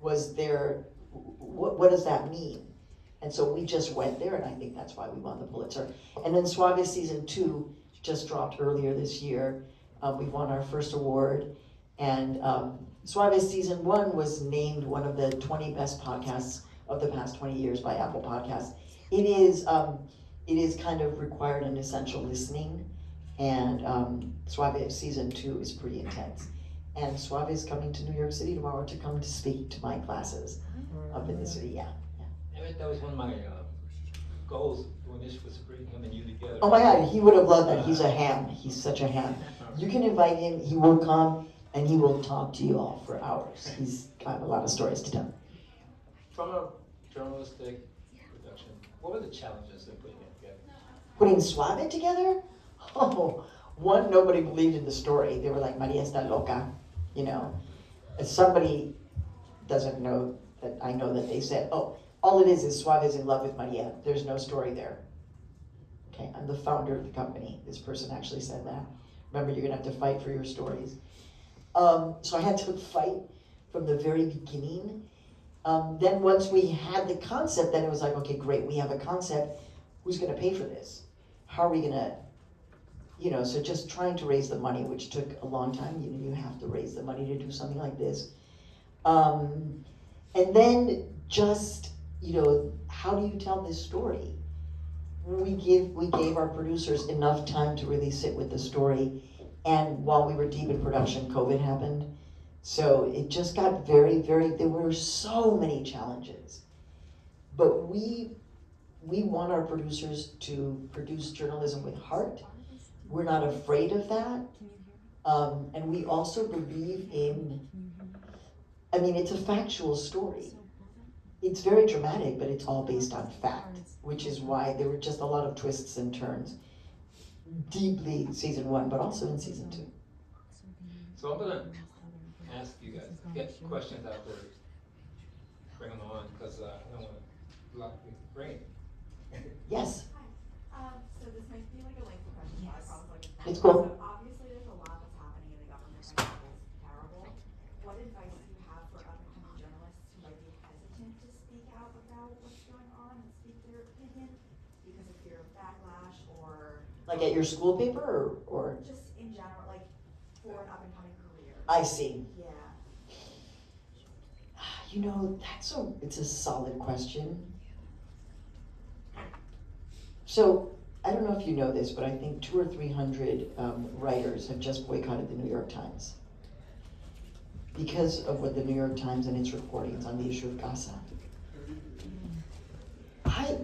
Was there, what does that mean? And so we just went there, and I think that's why we won the Pulitzer. And then Suave season 2 just dropped earlier this year. We won our first award. And Suave season 1 was named one of the 20 best podcasts of the past 20 years by Apple Podcasts. It is kind of required and essential listening. And Suave season 2 is pretty intense. And Suave is coming to New York City tomorrow to come to speak to my classes up in the city, yeah. That was one of my goals doing this, was to bring him and you together. Oh my God, he would have loved that. He's a ham. He's such a ham. You can invite him. He will come and he will talk to you all for hours. He's got a lot of stories to tell. From a journalistic production, what were the challenges in putting it together? Putting Suave together? Oh, one, nobody believed in the story. They were like, Maria está loca, you know. If somebody doesn't know that, I know that they said, oh, all it is Suave is in love with Maria. There's no story there. Okay, I'm the founder of the company. This person actually said that. Remember, you're gonna have to fight for your stories. So I had to fight from the very beginning. Then once we had the concept, then it was like, okay, great, we have a concept. Who's gonna pay for this? How are we gonna, so just trying to raise the money, which took a long time. You have to raise the money to do something like this. And then just, how do you tell this story? We gave our producers enough time to really sit with the story. And while we were deep in production, COVID happened. So it just got very, there were so many challenges. But we want our producers to produce journalism with heart. We're not afraid of that. And we also believe in I mean, it's a factual story. It's very dramatic, but it's all based on fact, which is why there were just a lot of twists and turns, deeply in season 1, but also in season 2. So I'm gonna ask you guys, get questions out there, bring them on, because I don't want to block your brain. Yes, So this might be like a lengthy question, so I promise I'll get it's cool. So obviously there's a lot that's happening in the government right now that's terrible. What advice do you have for up-and-coming journalists who might be hesitant to speak out about what's going on and speak their opinion because of fear of backlash or Like at your school paper or? just in general, like for an up-and-coming career? I see. Yeah. You know, it's a solid question. So, I don't know if you know this, but I think 200 or 300 writers have just boycotted the New York Times because of what the New York Times and its reportings on the issue of Gaza. I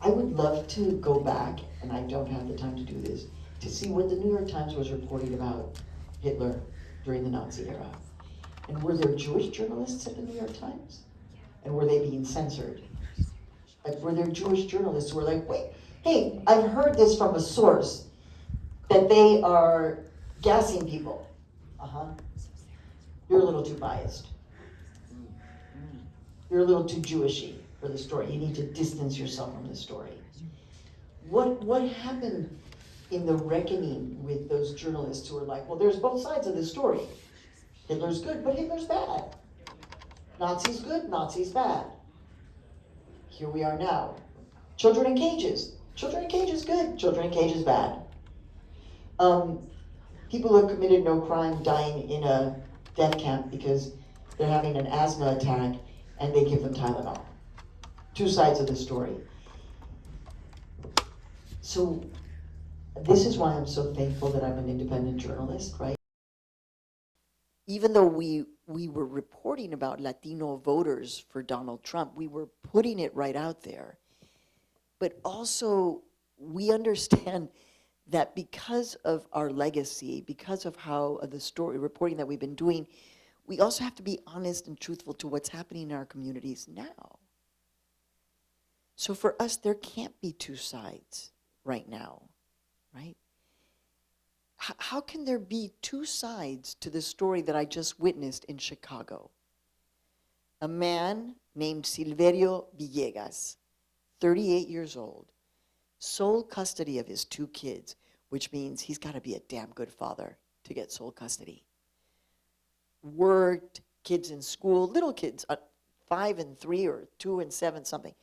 would love to go back, and I don't have the time to do this, to see what the New York Times was reporting about Hitler during the Nazi era. And were there Jewish journalists at the New York Times? And were they being censored? Like, were there Jewish journalists who were like, wait, hey, I've heard this from a source that they are gassing people. You're a little too biased. You're a little too Jewishy for the story. You need to distance yourself from the story. What happened in the reckoning with those journalists who were like, well, there's both sides of this story. Hitler's good, but Hitler's bad. Nazis good, Nazis bad. Here we are now. Children in cages. Children in cages good, children in cages bad. People who have committed no crime dying in a death camp because they're having an asthma attack and they give them Tylenol. Two sides of the story. So this is why I'm so thankful that I'm an independent journalist, right? Even though we were reporting about Latino voters for Donald Trump, we were putting it right out there. But also, we understand that because of our legacy, because of how the story reporting that we've been doing, we also have to be honest and truthful to what's happening in our communities now. So for us, there can't be two sides right now, right? How can there be two sides to the story that I just witnessed in Chicago? A man named Silverio Villegas, 38 years old, sole custody of his 2 kids, which means he's got to be a damn good father to get sole custody. Worked, kids in school, little kids, 5 and 3 or 2 and 7 something.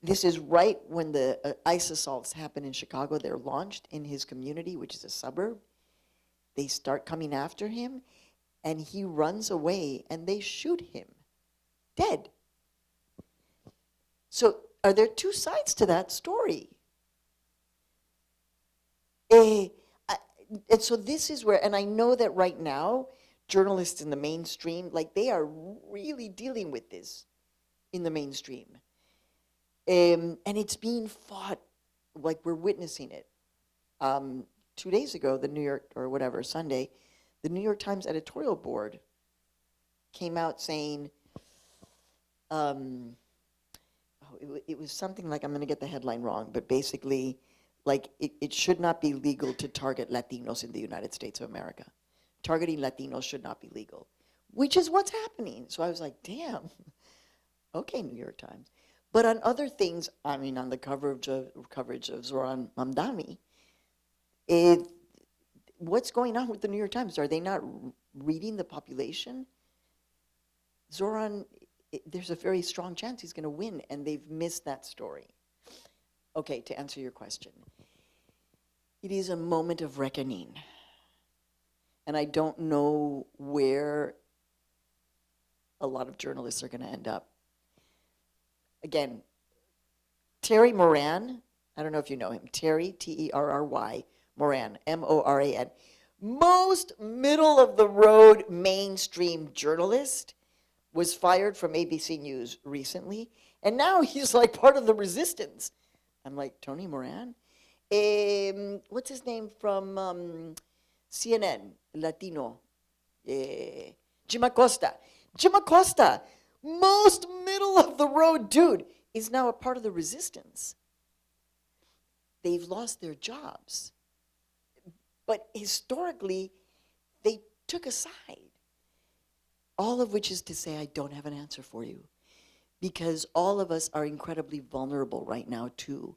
This is right when the ICE assaults happen in Chicago. They're launched in his community, which is a suburb. They start coming after him, and he runs away, and they shoot him dead. So are there two sides to that story? And so this is where, and I know that right now, journalists in the mainstream, like they are really dealing with this in the mainstream. And it's being fought like we're witnessing it. 2 days ago, the New York, or whatever, Sunday, the New York Times editorial board came out saying, it was something like, I'm going to get the headline wrong, but basically, like, it should not be legal to target Latinos in the United States of America. Targeting Latinos should not be legal, which is what's happening. So I was like, damn, okay, New York Times. But on other things, I mean, on the coverage of Zoran Mamdani, what's going on with the New York Times? Are they not reading the population? Zoran, there's a very strong chance he's going to win, and they've missed that story. Okay, to answer your question, it is a moment of reckoning, and I don't know where a lot of journalists are going to end up. Again, Terry Moran, I don't know if you know him, Terry, T-E-R-R-Y, Moran, M-O-R-A-N, most middle-of-the-road mainstream journalist, was fired from ABC News recently, and now he's like part of the resistance. I'm like, Tony Moran? What's his name from CNN, Latino, Jim Acosta. Jim Acosta, most middle of the road dude, is now a part of the resistance. They've lost their jobs. But historically, they took a side. All of which is to say, I don't have an answer for you. Because all of us are incredibly vulnerable right now, too,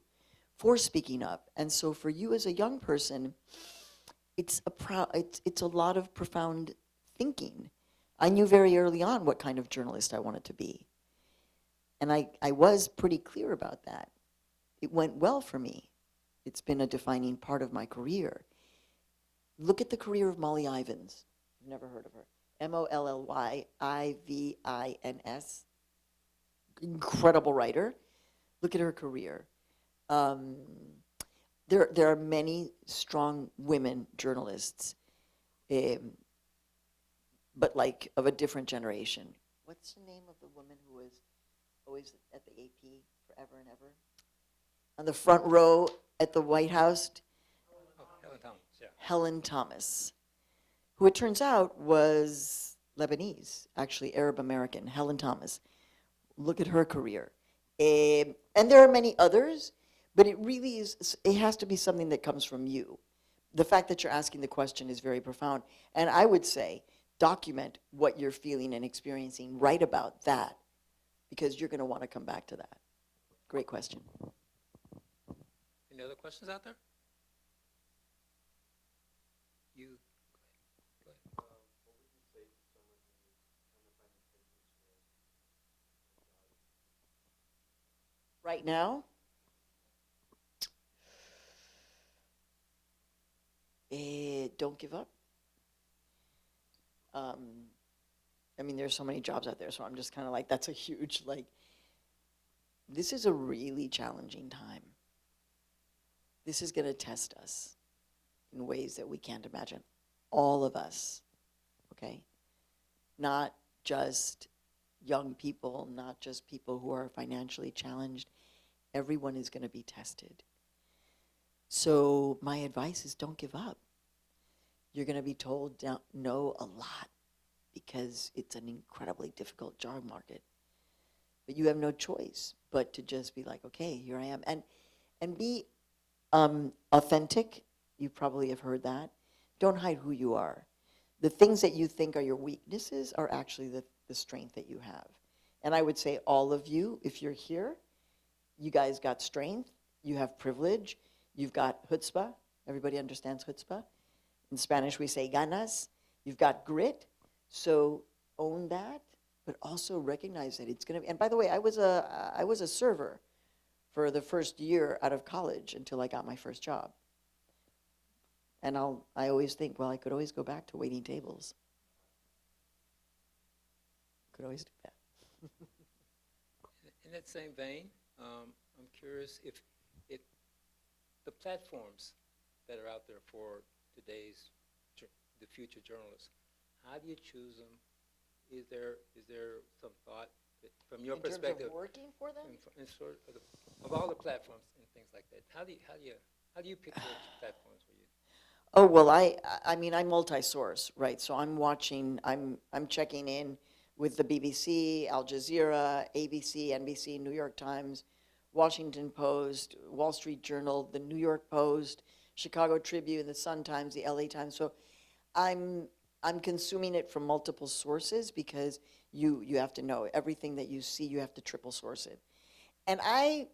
for speaking up. And so for you as a young person, it's a lot of profound thinking. I knew very early on what kind of journalist I wanted to be. And I was pretty clear about that. It went well for me. It's been a defining part of my career. Look at the career of Molly Ivins. I've never heard of her. Mollyyivins. Incredible writer. Look at her career. There are many strong women journalists, but like of a different generation. What's the name of the woman who was always at the AP forever and ever? On the front row at the White House? Oh, Helen Thomas, yeah. Helen Thomas, who it turns out was Lebanese, actually Arab American, Helen Thomas. Look at her career. And there are many others, but it really is, it has to be something that comes from you. The fact that you're asking the question is very profound. And I would say, document what you're feeling and experiencing. Write about that, because you're going to want to come back to that. Great question. Any other questions out there? You, go ahead. Right now, don't give up. I mean, there's so many jobs out there, so I'm just kind of like, that's a huge, like, this is a really challenging time. This is going to test us in ways that we can't imagine. All of us, okay? Not just young people, not just people who are financially challenged. Everyone is going to be tested. So my advice is don't give up. You're going to be told no a lot because it's an incredibly difficult job market. But you have no choice but to just be like, okay, here I am. And be authentic. You probably have heard that. Don't hide who you are. The things that you think are your weaknesses are actually the strength that you have. And I would say all of you, if you're here, you guys got strength, you have privilege, you've got chutzpah. Everybody understands chutzpah? In Spanish we say ganas. You've got grit, so own that, but also recognize that it's gonna be, and by the way, I was a server for the first year out of college until I got my first job. And I always think, well, I could always go back to waiting tables. Could always do that. In that same vein, I'm curious if the platforms that are out there for today's, the future journalists, how do you choose them? Is there some thought that, from your perspective, In terms of working for them? in sort of all the platforms and things like that, how do you pick which platforms for you? Oh, well, I mean, I multi-source, right? So I'm watching, I'm checking in with the BBC, Al Jazeera, ABC, NBC, New York Times, Washington Post, Wall Street Journal, the New York Post, Chicago Tribune, the Sun Times, the LA Times. So I'm consuming it from multiple sources because you have to know everything that you see, you have to triple source it. And I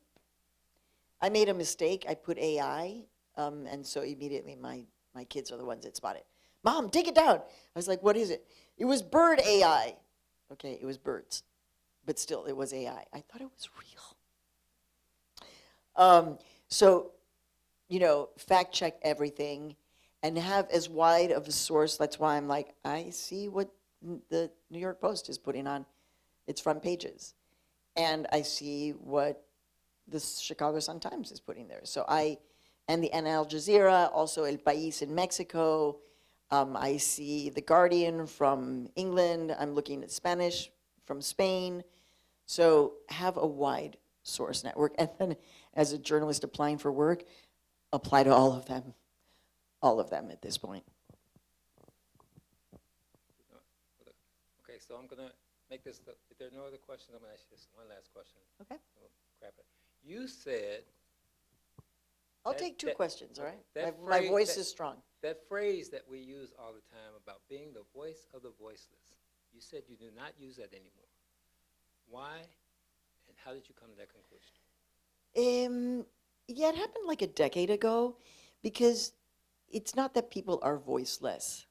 made a mistake. I put AI, and so immediately my kids are the ones that spot it. Mom, take it down. I was like, what is it? It was bird AI. Okay, it was birds, but still, it was AI. I thought it was real. So, you know, fact check everything and have as wide of a source. That's why I'm like, I see what the New York Post is putting on its front pages. And I see what the Chicago Sun-Times is putting there. So and Al Jazeera, also El País in Mexico. I see The Guardian from England. I'm looking at Spanish from Spain. So have a wide source network. And then as a journalist applying for work, apply to all of them at this point. so I'm going to make this, if there are no other questions, I'm going to ask you this one last question. Okay. We'll wrap it. You said I'll That- take two that- questions, all okay, right? that My phrase- voice that- is strong. that phrase that we use all the time about being the voice of the voiceless. You said you do not use that anymore. Why, and how did you come to that conclusion? Yeah, it happened like a decade ago because it's not that people are voiceless.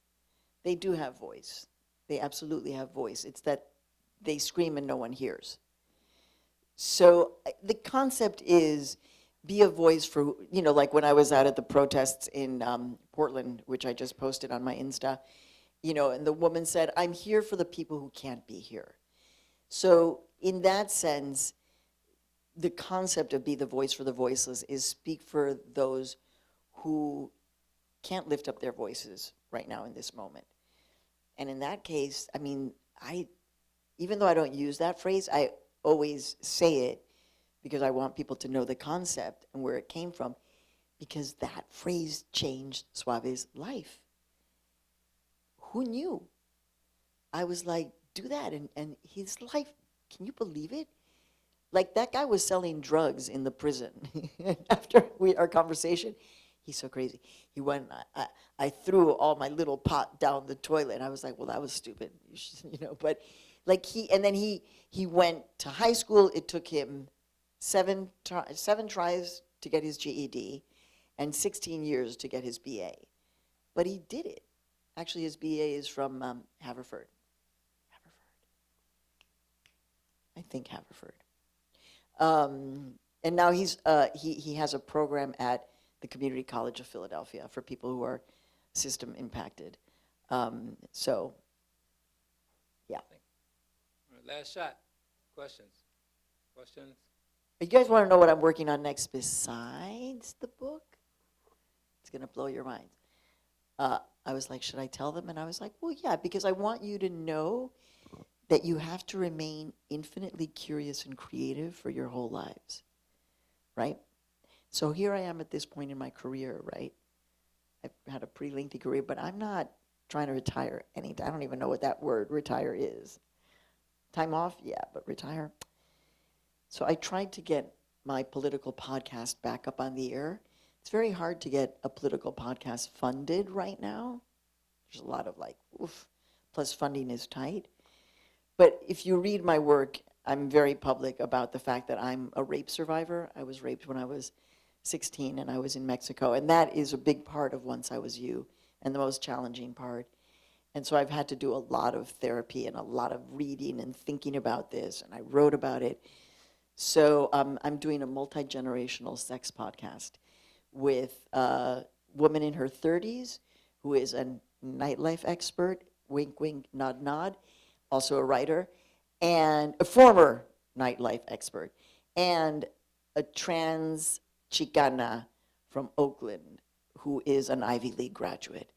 They do have voice. They absolutely have voice. It's that they scream and no one hears. So the concept is be a voice for, like when I was out at the protests in Portland, which I just posted on my Insta, and the woman said, I'm here for the people who can't be here. So in that sense, the concept of be the voice for the voiceless is speak for those who can't lift up their voices right now in this moment. And in that case, I mean, even though I don't use that phrase, I always say it because I want people to know the concept and where it came from, because that phrase changed Suave's life. Who knew? I was like, do that, and his life, can you believe it? Like, that guy was selling drugs in the prison. After our conversation, he's so crazy. He went, I threw all my little pot down the toilet. I was like, well, that was stupid, but like then he went to high school. It took him seven tries to get his GED and 16 years to get his BA. But he did it. Actually, his BA is from Haverford. I think Haverford. And now he has a program at the Community College of Philadelphia for people who are system impacted. So, yeah. All right, last shot. Questions? Questions? You guys want to know what I'm working on next besides the book? It's going to blow your minds. I was like, should I tell them? And I was like, well, yeah, because I want you to know that you have to remain infinitely curious and creative for your whole lives, right? So here I am at this point in my career, right? I've had a pretty lengthy career, but I'm not trying to retire anytime. I don't even know what that word, retire, is. Time off? Yeah, but retire? So I tried to get my political podcast back up on the air. It's very hard to get a political podcast funded right now. There's a lot of oof, plus funding is tight. But if you read my work, I'm very public about the fact that I'm a rape survivor. I was raped when I was 16 and I was in Mexico. And that is a big part of Once I Was You and the most challenging part. And so I've had to do a lot of therapy and a lot of reading and thinking about this. And I wrote about it. So I'm doing a multi-generational sex podcast with a woman in her 30s who is a nightlife expert, wink, wink, nod, nod, also a writer, and a former nightlife expert, and a trans Chicana from Oakland who is an Ivy League graduate.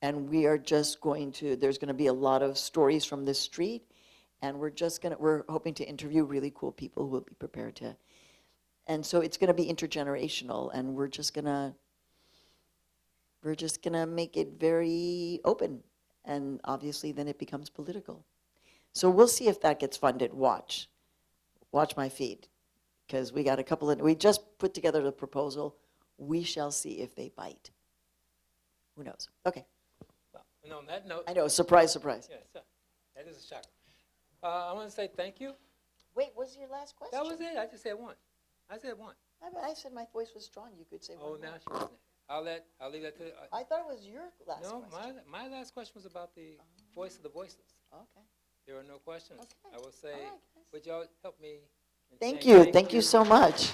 And we are just there's going to be a lot of stories from the street, and we're hoping to interview really cool people who will be prepared to. And so it's going to be intergenerational, and we're just going to make it very open, and obviously then it becomes political. So we'll see if that gets funded. Watch my feed, because we just put together the proposal. We shall see if they bite. Who knows? Okay. Well, and on that note, I know, surprise, surprise. yes, sir. That is a shocker. I want to say thank you. Wait, was your last question? That was it. I just said one. I said one. I said my voice was strong. You could say one Oh, more. now she wasn't. I'll leave that to. I thought it was your last No, question. my last question was about the voice of the voiceless. Okay. There are no questions. Okay. I will say, All right, guys. would y'all help me? in Thank saying you. Thank you so much.